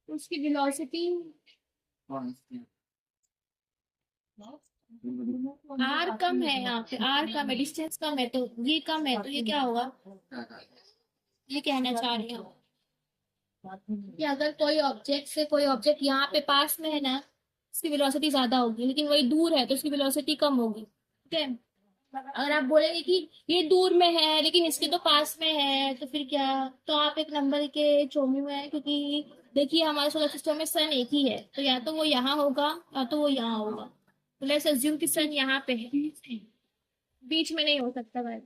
तो उसकी वेलोसिटी कांस्टेंट आर कम है, यहाँ पे आर कम है, डिस्टेंस कम है, तो ये कम है, तो ये क्या होगा? ये कहना चाह रही हूँ कि अगर कोई ऑब्जेक्ट से कोई ऑब्जेक्ट यहाँ पे पास में है ना, इसकी वेलोसिटी ज्यादा होगी, लेकिन वही दूर है तो इसकी वेलोसिटी कम होगी। ठीक है। अगर आप बोलेंगे कि ये दूर में है लेकिन इसके तो पास में है, तो फिर क्या? तो आप एक नंबर के चोमी में है, क्योंकि देखिए हमारे सोलर सिस्टम में सन एक ही है, तो या तो वो यहाँ होगा या तो वो यहाँ होगा। तो लेट्स अज्यूम कि सन यहाँ पे है, बीच में नहीं हो सकता भाई,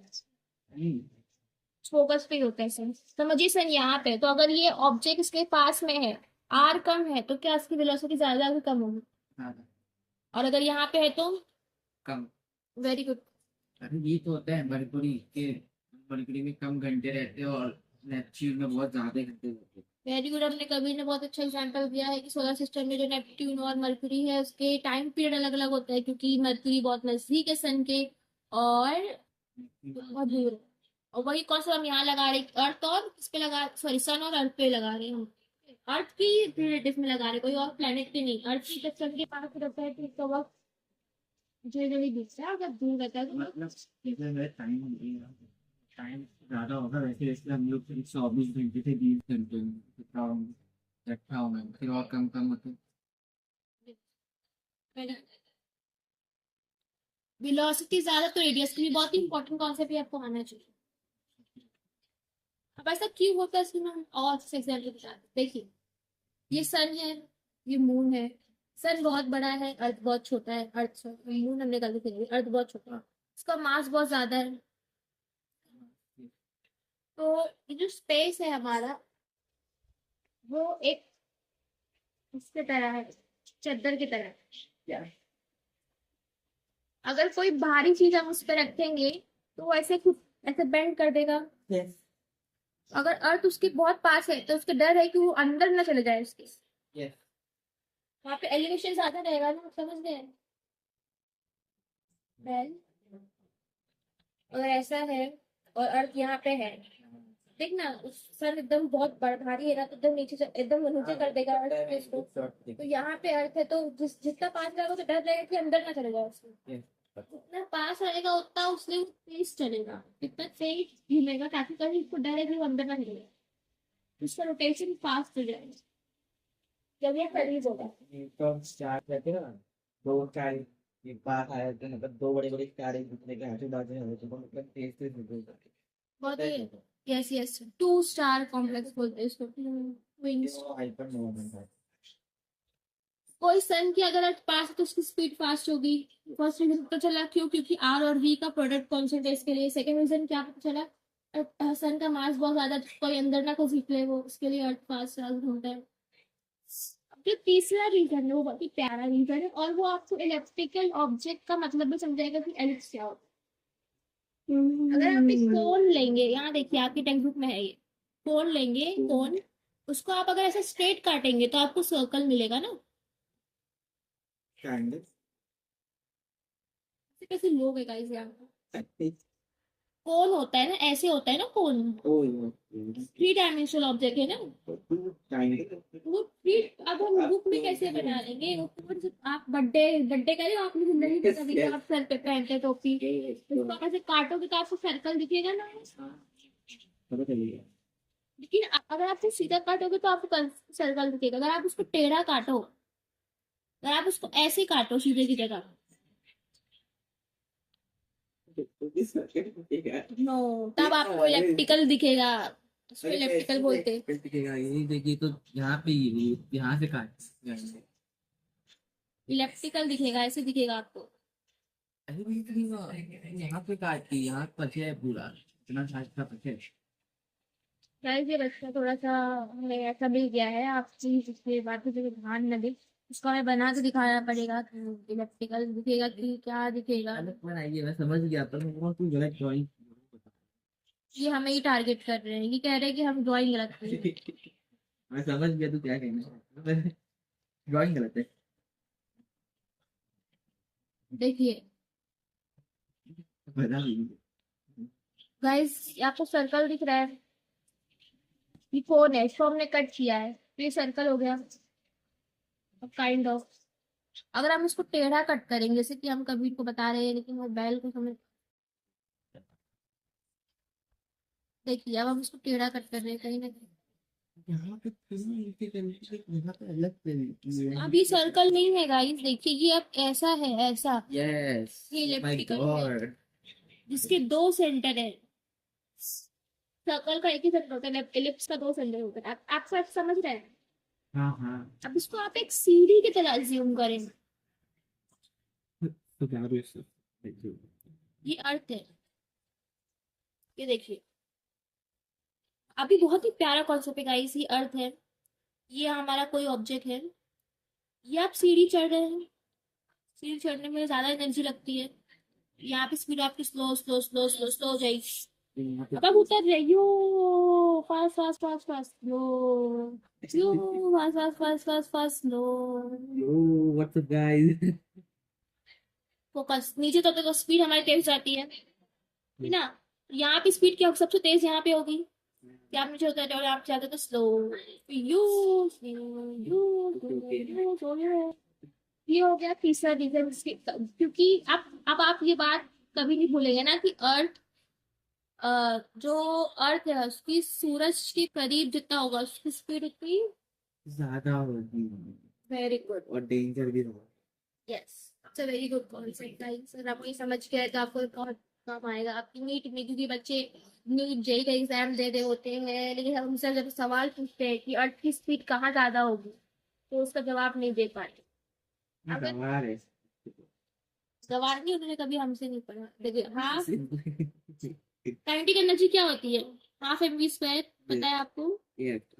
फोकस पे ही होता है सन। समझिए सन यहाँ पे है, तो अगर ये ऑब्जेक्ट इसके पास में है, आर कम है, तो क्या इसकी वेलोसिटी ज्यादा या कम होगी? ज़्यादा। और अगर यहाँ पे है तो? कम। Very good. अरे ये तो होता है मरकुरी के, मरकुरी में कम घंटे रहते हैं और नेपच्यून में बहुत ज्यादा घंटे रहते हैं। Very good. हमने कभी ने बहुत अच्छा एग्जांपल दिया है कि सोलर सिस्टम में जो नेपट्टून और मरकरी है उसके टाइम पीरियड अलग अलग होता है, क्योंकि मरकरी बहुत नजदीक है सन के और बहुत दूर है। और वही कौन सा हम यहाँ लगा रहे, अर्थ और किस पे लगा, सॉरी सन और अर्थ पे लगा रहे हैं हम। अर्थ की रिलेटिव में लगा रहे हैं, कोई और प्लेनेट पे नहीं। अर्थ की जब सन के पास रहता है तो इसका वक्त जो नहीं दिखता है, अगर दूर रहता है तो मतलब इसमें टाइम टाइम ज्यादा होगा वैसे, इसलिए हम लोग सिर्फ 24 घंटे से 20 घंटे में रखा होगा, फिर और कम कम होते। वेलोसिटी ज्यादा तो रेडियस के लिए बहुत ही इंपॉर्टेंट कॉन्सेप्ट आपको आना चाहिए। अब ऐसा क्यों होता है इसमें हम और से एग्जाम्पल बता देखिए। ये सन है, ये मून है। सन बहुत बड़ा है, अर्थ बहुत छोटा है। अर्थ मून हमने गलती करी, अर्थ बहुत छोटा है, इसका मास बहुत ज्यादा है। तो ये जो स्पेस है हमारा, वो एक इसके तरह है, चद्दर की तरह। क्या? अगर कोई भारी चीज हम उस पर रखेंगे तो वो ऐसे ऐसे बेंड कर देगा। यस। अगर अर्थ उसके बहुत पास है तो उसका डर है कि वो अंदर ना चले जाए उसके, यस। वहां पे एलिवेशन ज्यादा रहेगा ना, समझ गए? वेल, अगर ऐसा है और अर्थ यहाँ पे है, देखना सर एकदम बहुत भारी है ना, तो एकदम नीचे एकदम नीचे कर देगा अर्थ पे इसको। तो यहाँ पे अर्थ है तो जितना पास रहेगा तो डर रहेगा कि अंदर ना चले जाए उसको। जितना पास रहेगा उतना उसमें तेज चलेगा, जितना तेज घूमेगा ताकि कहीं उसको डर है कि वो अंदर ना चले, उसका रोटेशन फास्ट हो जाएगा जब ये करीब होगा। तो स्टार कहते हैं ना, दो स्टार एक पास आए थे, मतलब दो बड़े बड़े स्टार एक दूसरे के आजू बाजू में होते, तो मतलब तेज तेज निकलते हैं। बहुत ही, yes yes, two star complex बोलते हैं इसको, विंग्स। वो हाइपर नोवा बनता है। कोई सन की अगर अर्थ पास है तो उसकी स्पीड फास्ट होगी। फर्स्ट रीजन पता चला क्यों, क्योंकि आर और वी का प्रोडक्ट कॉन्सेंट है इसके लिए। सेकंड रीजन क्या पता चला, सन का मास बहुत ज्यादा, कोई अंदर ना कुछ निकले, वो उसके लिए अर्थ फास्ट घूमता है। अब जो तीसरा रीजन है वो बहुत ही प्यारा रीजन है, और वो आपको इलेक्ट्रिकल ऑब्जेक्ट का मतलब भी समझाएगा कि एलिप्स क्या होता है। अगर आप एक कोन लेंगे, यहाँ देखिए आपकी टेक्स्ट बुक में है ये, कोन लेंगे कोन, उसको आप अगर ऐसे स्ट्रेट काटेंगे तो आपको सर्कल मिलेगा ना। ट्रायंगल। कैसे लोग है गाइस यहाँ? कोन होता है ना, ऐसे होता है ना कोन, ओ थ्री डायमेंशनल ऑब्जेक्ट है ना। ट्रायंगल। वो थ्री, अब हम बुक में कैसे बना लेंगे वो? आप बर्थडे बर्थडे करें, आपने जिंदगी में कभी आप सर पे पहनते टोपी, उसको आप ऐसे काटोगे तो आपको सर्कल दिखेगा ना। पता चलिए। लेकिन अगर आप उसे सीधा काटोगे तो आपको सर्कल दिखेगा। अगर आप उसको टेढ़ा काटो, अगर आप उसको ऐसे काटो सीधे की जगह, नो, तब आपको इलेप्टिकल दिखेगा, उसको इलेप्टिकल बोलते हैं। दिखेगा ये देखिए, तो यहाँ पे ये यहाँ से काट जाएंगे। इलेप्टिकल दिखेगा, ऐसे दिखेगा आपको। अरे ये तो यहाँ पे काट के यहाँ पचे है पूरा, इतना साइज का पचे। गाइस ये बच्चा थोड़ा सा हमें ऐसा मिल गया है, आप प्लीज इसके बात पे ध्यान न दें। उसको हमें बना के दिखाना पड़ेगा कि इलेक्ट्रिकल दिखेगा कि क्या दिखेगा। अलग बनाइए, मैं समझ गया, पर मैं तू गलत ड्राइंग। ये हमें ही टारगेट कर रहे हैं, ये कह रहे हैं कि हम ड्राइंग गलत करें। मैं समझ गया तू क्या कहना है, ड्राइंग गलत है। देखिए बता दीजिए। गाइस, आपको सर्कल दिख रहा है, ये कौन है, इसको हमने कट किया है तो ये सर्कल हो गया काइंड ऑफ। अगर हम इसको टेढ़ा कट करेंगे, जैसे कि हम कभी को बता रहे हैं लेकिन वो बैल को समझ, देखिए अब हम इसको टेढ़ा कट कर रहे हैं कहीं ना कहीं, यहाँ पे यहाँ पे अलग तरीके है। अभी सर्कल नहीं है गाइस, देखिए ये अब ऐसा है, ऐसा यस ये माय इलेप्टिकल है गॉड। जिसके दो सेंटर है। सर्कल का एक ही सेंटर होता है, एलिप्स का दो सेंटर होता है। आप सब समझ रहे हैं? हाँ हाँ। अब इसको आप एक सीढ़ी की तरह ज्यूम करें। तो क्या देखिए। ये अर्थ है, ये देखिए। अभी बहुत ही प्यारा कॉन्सेप्ट है गाइस, ये अर्थ है, ये हमारा कोई ऑब्जेक्ट है, ये आप सीढ़ी चढ़ रहे हैं। सीढ़ी चढ़ने में ज्यादा एनर्जी लगती है, यहाँ पे स्पीड आपकी slow slow slow slow slow हो जाएगी। यहाँ पे अब आप उतर रहे यो, fast fast fast fast slow, slow, fast fast fast fast fast slow. Yo what's up guys. Focus नीचे तो स्पीड हमारी तेज जाती है ना। यहाँ पे स्पीड क्या सबसे तेज यहाँ पे होगी, क्या आप नीचे उतर रहे हो और आप जाते तो स्लो, यू यू। ये हो गया तीसरा रीजन इसके, क्योंकि अब आप ये बात कभी नहीं भूलेंगे ना कि अर्थ, जो अर्थ है उसकी सूरज के करीब जितना होगा उसकी स्पीड उतनी ज्यादा होगी वेरी गुड। और डेंजर भी होगा। Yes, it's a very good concept guys. अगर आपको ये समझ गया है तो आपको बहुत काम आएगा आपकी नीट में, क्योंकि बच्चे नीट जेई का एग्जाम दे रहे होते हैं लेकिन हम उनसे जब सवाल पूछते हैं कि अर्थ की स्पीड कहाँ ज्यादा होगी तो उसका जवाब नहीं दे पाते। अगर गवार है। सवाल नहीं उन्होंने कभी हमसे नहीं पढ़ा। देखिए हाँ, ये काइनेटिक एनर्जी क्या होती है, हाफ एम वी स्क्वायर, पता है आपको।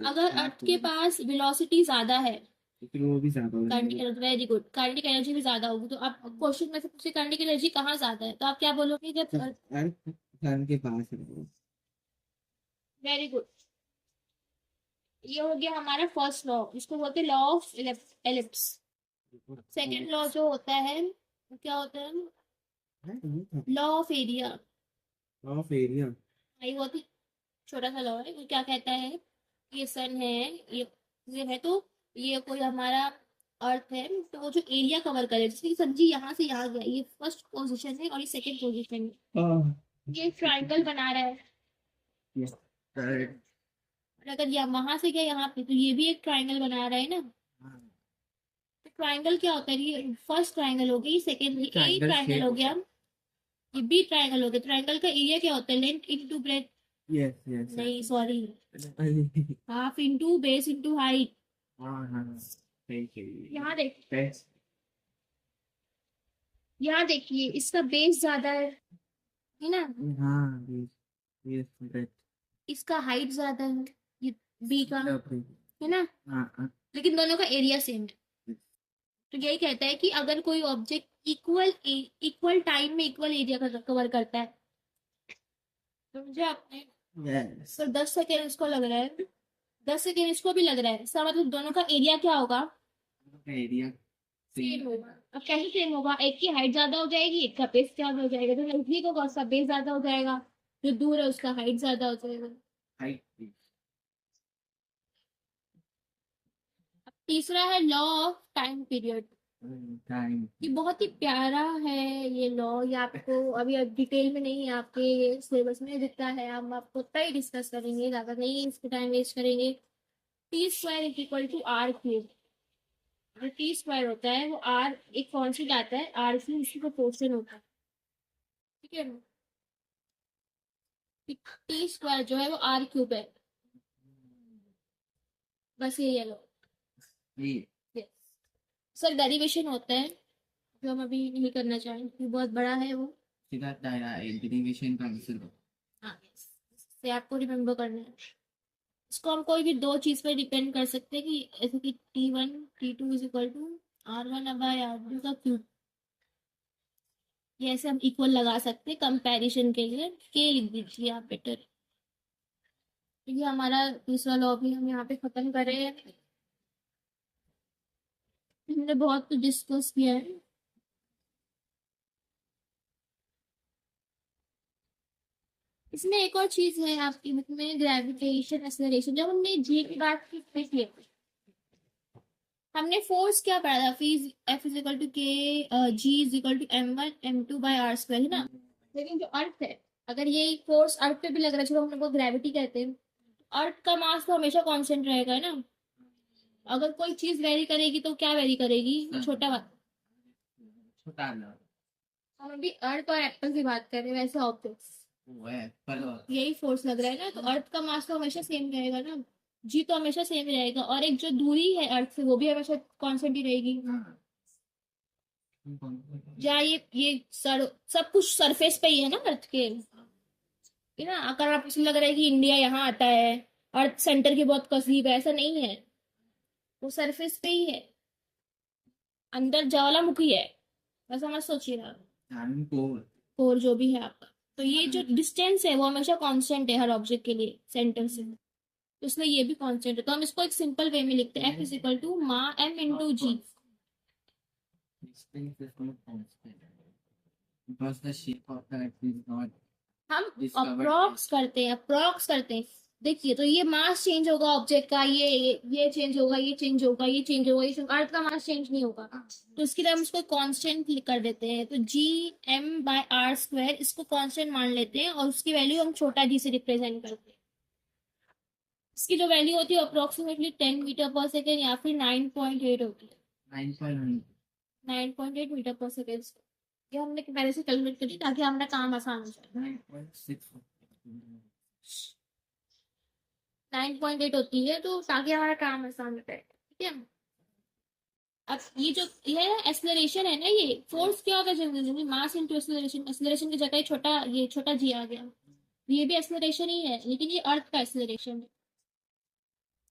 अगर अर्थ के पास वेलोसिटी ज्यादा है, फिर वो भी ज्यादा हो जाएगा। वेरी गुड, काइनेटिक एनर्जी भी ज्यादा होगी। तो आप क्वेश्चन में से पूछे काइनेटिक एनर्जी कहाँ ज्यादा है तो आप क्या बोलोगे जब जब अर्थ सन के पास है वो। Very good. ये हो गया हमारा फर्स्ट लॉ, इसको बोलते हैं law of ellipse. Second law जो होता है वो क्या होता है, law of area. Of area. ये बहुत ही छोटा सा लॉ है, वो क्या कहता है, ये सन है, ये है तो ये कोई हमारा अर्थ है, तो वो जो एरिया कवर करे, जैसे कि समझिए यहाँ से यहाँ गया, ये फर्स्ट पोजीशन है और ये सेकंड पोजीशन है, ये ट्राइंगल बना रहा है। और अगर ये वहां से गया यहाँ पे तो ये भी एक ट्राइंगल बना रहा है ना। तो ट्राइंगल क्या होता है, ये फर्स्ट ट्राइंगल हो गया, ये सेकंड, ये ट्राइंगल हो गया, ये बी ट्राइंगल हो गया। ट्राइंगल का एरिया क्या होता है, length into breadth, yes yes नहीं sorry, half into base into height. यहाँ देखिए, यहाँ देखिए इसका बेस ज्यादा है ना, हाँ यस इसका हाइट ज्यादा है, ये बी का है ना, हाँ लेकिन दोनों का एरिया सेम है। तो यही कहता है कि अगर कोई ऑब्जेक्ट इक्वल टाइम में इक्वल एरिया का कवर करता है, समझे आपने। यस तो 10 सेकेंड इसको लग रहा है, 10 सेकेंड इसको भी लग रहा है, इसका मतलब दोनों का एरिया क्या होगा, एरिया सेम होगा। अब कैसे सेम होगा, एक की हाइट ज्यादा हो जाएगी, एक का बेस ज्यादा हो जाएगा, जो नजदीक होगा उसका बेस ज्यादा हो जाएगा, जो दूर है उसका हाइट ज्यादा हो जाएगा। हाइट तीसरा है law of time period. Time. ये बहुत ही प्यारा है ये लॉ, ये आपको अभी डिटेल में नहीं, आपके सिलेबस में दिखता है, हम आपको उतना ही डिस्कस करेंगे, ज्यादा नहीं इस पे टाइम वेस्ट करेंगे। T square is equal to r cube. जो टी स्क्वायर होता है वो आर एक कॉन्स्टेंट आता है, आर क्यूब इसकी प्रोपोर्शन होता है, ठीक है। टी स्क्वायर जो है वो आर क्यूब है, बस ये लो। यस सर, डेरिवेशन होता है जो हम अभी नहीं करना चाहेंगे, बहुत बड़ा है वो। सीधा डेरिवेशन का आंसर। हाँ यस, से आपको रिमेम्बर करना है। इसको हम कोई भी दो चीज पर डिपेंड कर सकते हैं कि ऐसे कि T1 T2 is equal to R1/R2 का क्यूब, ये ऐसे हम इक्वल लगा सकते हैं कंपैरिजन के लिए। के लिख दीजिए आप बेटर। ये हमारा दूसरा लॉ भी हम यहाँ पे खत्म कर रहे हैं। हमने बहुत कुछ डिस्कस किया है। इसमें एक और चीज है आपकी बुक में, ग्रेविटेशन एक्सेलरेशन। जब हमने जी की बात की, हमने फोर्स क्या पढ़ा था, फीज एफ इज इक्वल टू के जी is equal to m1 m2/r² है ना। लेकिन जो अर्थ है, अगर ये फोर्स अर्थ पे भी लग रहा है, चलो हम लोग ग्रेविटी कहते हैं, अर्थ का मास तो हमेशा कांस्टेंट रहेगा है ना। अगर कोई चीज वेरी करेगी तो क्या वेरी करेगी, छोटा बात। छोटा ना हम अभी अर्थ और एप्पल की बात कर रहे हैं, वैसे ऑब्जेक्ट्स वो है पर यही फोर्स लग रहा है ना, तो अर्थ का मास तो हमेशा सेम रहेगा ना, जी तो हमेशा सेम ही रहेगा, और एक जो दूरी है अर्थ से वो भी हमेशा कांस्टेंट ही रहेगी। जहाँ ये सब कुछ सरफेस पे ही है ना अर्थ के, है ना। अगर आपको लग रहा है कि इंडिया यहाँ आता है, अर्थ सेंटर के बहुत करीब है, ऐसा नहीं है, वो सरफेस पे ही है, अंदर ज्वालामुखी है, वैसा मत सोचिए ना। को और जो भी है आपका, तो ये जो डिस्टेंस है वो हमेशा कांस्टेंट है हर ऑब्जेक्ट के लिए सेंटर से, तो इसलिए ये भी कांस्टेंट है, तो हम इसको एक सिंपल वे में लिखते हैं, F इज इक्वल टू मा m into g. because the shape of the earth is not हम discovered अप्रॉक्स करते हैं। देखिए, तो ये मास चेंज होगा ऑब्जेक्ट का, ये चेंज होगा, ये चेंज होगा, ये चेंज होगा, ये अर्थ का मास चेंज नहीं होगा, तो इसके लिए हम इसको कांस्टेंट कर देते हैं, तो जी m बाय आर स्क्वायर इसको कांस्टेंट मान लेते हैं, और उसकी वैल्यू हम छोटा जी से रिप्रेजेंट करते हैं। इसकी जो वैल्यू होती है अप्रोक्सीमेटली 10 मीटर पर सेकेंड या फिर 9.8 होती है, 9.1 9.8 मीटर पर सेकेंड। ये हमने पहले से कैलकुलेट करी ताकि हमारा काम आसान हो जाए। 9.6 9.8 होती है, तो ताकि हमारा काम आसान हो जाए, ठीक है। अब ये एक्सेलरेशन है ना, ये फोर्स क्या होगा generally, mass into acceleration, acceleration की जगह ये छोटा जी आ गया, ये भी एक्सेलरेशन ही है, लेकिन ये अर्थ का एक्सेलरेशन है।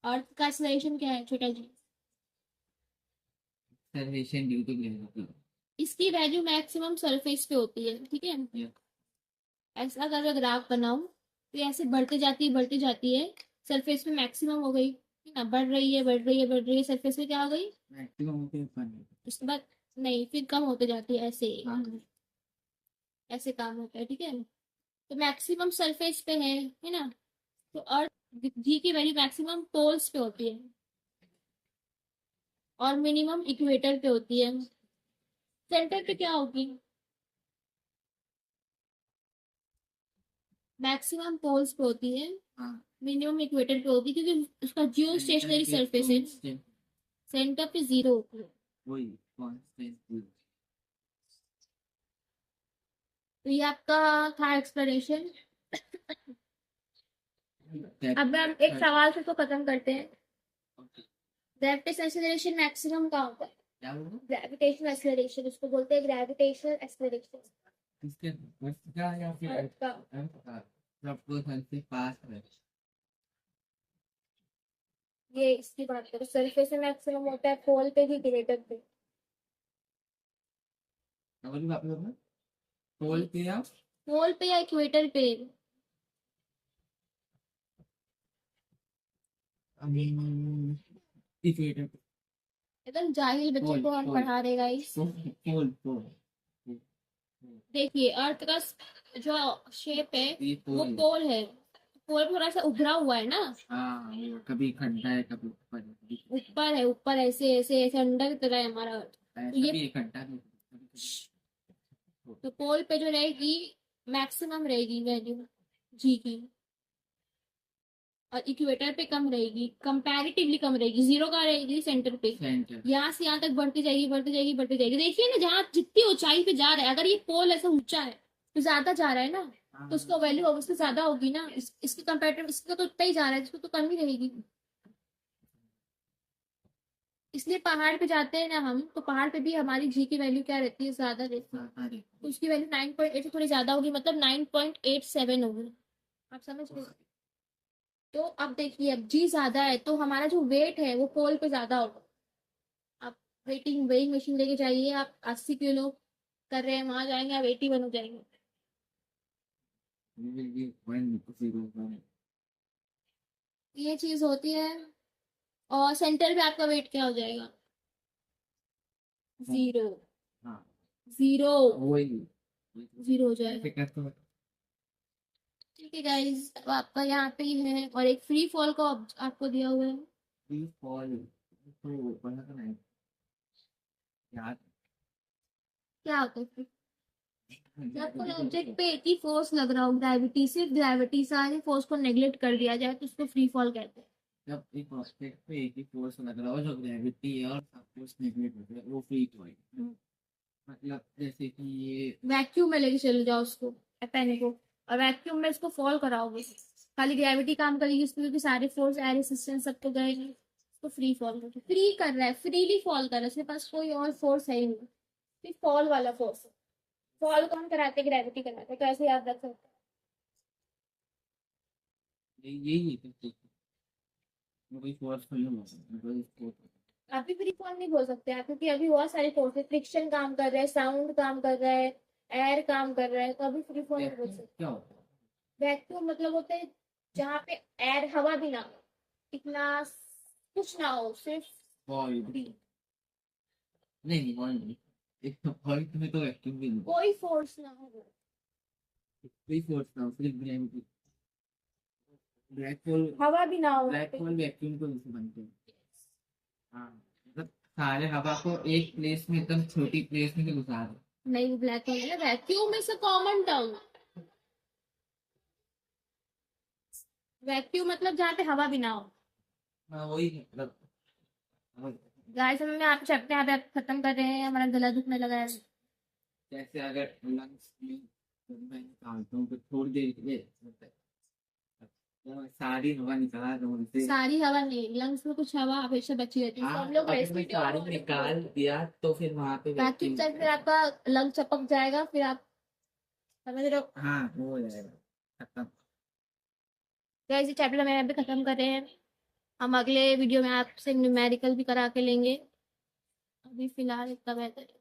अर्थ का एक्सेलरेशन क्या है, छोटा जी। acceleration due to gravity इसकी वैल्यू मैक्सिमम सरफेस पे होती है, ठीक है। yeah ऐसा अगर ग्राफ बनाऊं तो ऐसे बढ़ती जाती है, सरफेस पे मैक्सिमम हो गई है ना, बढ़ रही है बढ़ रही है बढ़ रही है, सरफेस पे क्या हो गई, maximum होते हैं उसके बाद नहीं, फिर कम होते जाती है, ऐसे हाँ ऐसे काम होता है, ठीक है। तो मैक्सिमम सरफेस पे है ना, तो अर्थ जी की वैल्यू मैक्सिमम पोल्स पे होती है और मिनिमम इक्वेटर पे होती है। सेंटर पे क्या होगी, मैक्सिमम पोल्स पे होती है, हाँ मिनिमम इक्वेटर पे होती है, क्योंकि उसका जियो स्टेशनरी सरफेस है, सेंटर पे जीरो होती है। वही constant तो ये आपका था एक्सप्लेनेशन। अब हम एक सवाल से तो खत्म करते हैं। ग्रेविटेशनल एक्सेलरेशन मैक्सिमम का होता है, क्या बोलूं ग्रेविटेशनल एक्सेलरेशन उसको बोलते हैं, ग्रेविटेशनल एक्सेलरेशन किसके अर्थ का या फिर अर्थ का। अर्थ का जब वो सन से पास है ये इसकी बात करो, सरफेस में मैक्सिमम होता है पोल पे ही इक्वेटर पे। बोलिए आप लोग पोल पे या पोल पे या इक्वेटर पे, इक्वेटर पे एकदम जाहिल बच्चे पोल को हम पोल पढ़ा रहे गाइस। पोल पोल देखिए, अर्थ का जो शेप है ये वो पोल पोल है, पोल थोड़ा सा उभरा हुआ है ना, हाँ ये कभी खड्डा है कभी ऊपर है, कभी ऊपर है, ऊपर ऐसे ऐसे ऐसे अंडा की तरह है हमारा अर्थ। तो ये कभी एक घंटा तो पोल पे जो रहेगी मैक्सिमम रहेगी वैल्यू जी की, और इक्वेटर पे कम रहेगी, कंपैरेटिवली कम रहेगी, जीरो का रहेगी सेंटर पे। सेंटर यहाँ से यहाँ तक बढ़ती जाएगी बढ़ती जाएगी बढ़ती जाएगी, देखिए ना, जहाँ जितनी ऊंचाई पे जा रहा है, अगर ये पोल ऐसा ऊंचा है तो ज्यादा जा रहा है ना, तो उसका वैल्यू ऑब्वियसली ज्यादा होगी ना, इसके कंपेरेटिव इसका तो उतना ही जा रहा है, इसको तो कम ही रहेगी। इसलिए पहाड़ पे जाते हैं ना हम, तो पहाड़ पे भी हमारी जी की वैल्यू क्या रहती है, ज्यादा रहती है, तो उसकी वैल्यू 9.8 से थोड़ी ज्यादा होगी, मतलब 9.87 होगी, आप समझ रहे हो। तो अब देखिए, अब जी ज्यादा है तो हमारा जो वेट है वो पोल पे ज्यादा होगा। आप वेइंग मशीन लेके जाइए, आप 80 किलो कर रहे हैं, वहां जाएंगे आप 81 हो जाएंगे। ये चीज होती है, और सेंटर पे आपका वेट क्या हो जाएगा, जीरो, हाँ जीरो, वही जीरो हो जाएगा। फिर करते हो ठीक है गाइज, अब आपका यहाँ पे ही है, और एक फ्री फॉल का आपको दिया हुआ है। फ्री फॉल तो पढ़ा था ना याद क्या होता है free? जब कोई ऑब्जेक्ट पे एक ही फोर्स लग रहा हो, ग्रेविटी, सिर्फ ग्रेविटी, सारे फोर्स को नेग्लेक्ट कर दिया जाए तो उसको फ्री फॉल कहते हैं। जब एक ऑब्जेक्ट पे एक ही फोर्स लग रहा हो जो ग्रेविटी है और सब कुछ नेगलेक्ट हो गया वो फ्री फॉल। मतलब जैसे कि ये वैक्यूम में लेके चले जाओ उसको, पेन को, और वैक्यूम में इसको फॉल कराओगे, खाली ग्रेविटी काम करेगी इसमें क्योंकि सारे फोर्स, एयर रेसिस्टेंस सब तो गए नहीं, उसको फ्री फॉल करते, फ्री कर रहा है, फ्रीली फॉल कर रहा है, इसके पास कोई और फोर्स है ही नहीं, सिर्फ फॉल वाला फोर्स है। फॉल कौन कराते, ग्रेविटी कराते, तो ऐसे याद रख सकते यही है तो कोई फोर्स नहीं हो सकता। हैं। अभी फ्री फॉल नहीं बोल सकते आप क्योंकि अभी बहुत सारे फोर्स है, फ्रिक्शन काम कर रहा है, साउंड काम कर रहा है, एयर काम कर रहा है, तो अभी फ्री फॉल नहीं बोल सकते। क्या होता है? वैक्यूम मतलब होता है जहाँ पे एयर, हवा भी ना हो, इतना कुछ ना हो, सिर्फ वॉइड फ्री, नहीं, वॉइड नहीं। एक तो वॉइड में तो वैक्यूम भी नहीं, कोई फोर्स ना हो। कोई फोर्स ना हो, सिर्फ ग्रेविटी। ब्लैक होल, हवा भी ना हो ब्लैक होल वैक्यूम को जैसे बनते हैं। हाँ, मतलब सारे हवा को एक प्लेस में, एकदम छोटी प्लेस में घुसा दो। नहीं, ब्लैक होल है, vacuum is a common term. Vacuum मतलब जहाँ पे हवा भी ना हो। हाँ वही है, मतलब गाइस हम यहाँ पे चैप्टर यहाँ पे खत्म कर रहे हैं, हमारा गला दुखने लगा है। जैसे अगर लंग्स में मैं निकालता हूँ तो थोड़ी देर के लिए होता है, तो सारी हवा निकाल दूँ उनसे। सारी हवा नहीं, लंग्स में कुछ हवा हमेशा बची रहती है, तो हाँ, हम लोग अगर वैसे मैं सारी निकाल दिया तो फिर वहां पे वैक्यूम वैक्यूम। से फिर आपका लंग चपक जाएगा, फिर आप समझ रहे हो। हाँ वो हो जाएगा खत्म। गाइस ये चैप्टर हम यहाँ पे खत्म कर रहे हैं, हम अगले वीडियो में आपसे न्यूमेरिकल भी करा के लेंगे, अभी फिलहाल इतना बेहतर है।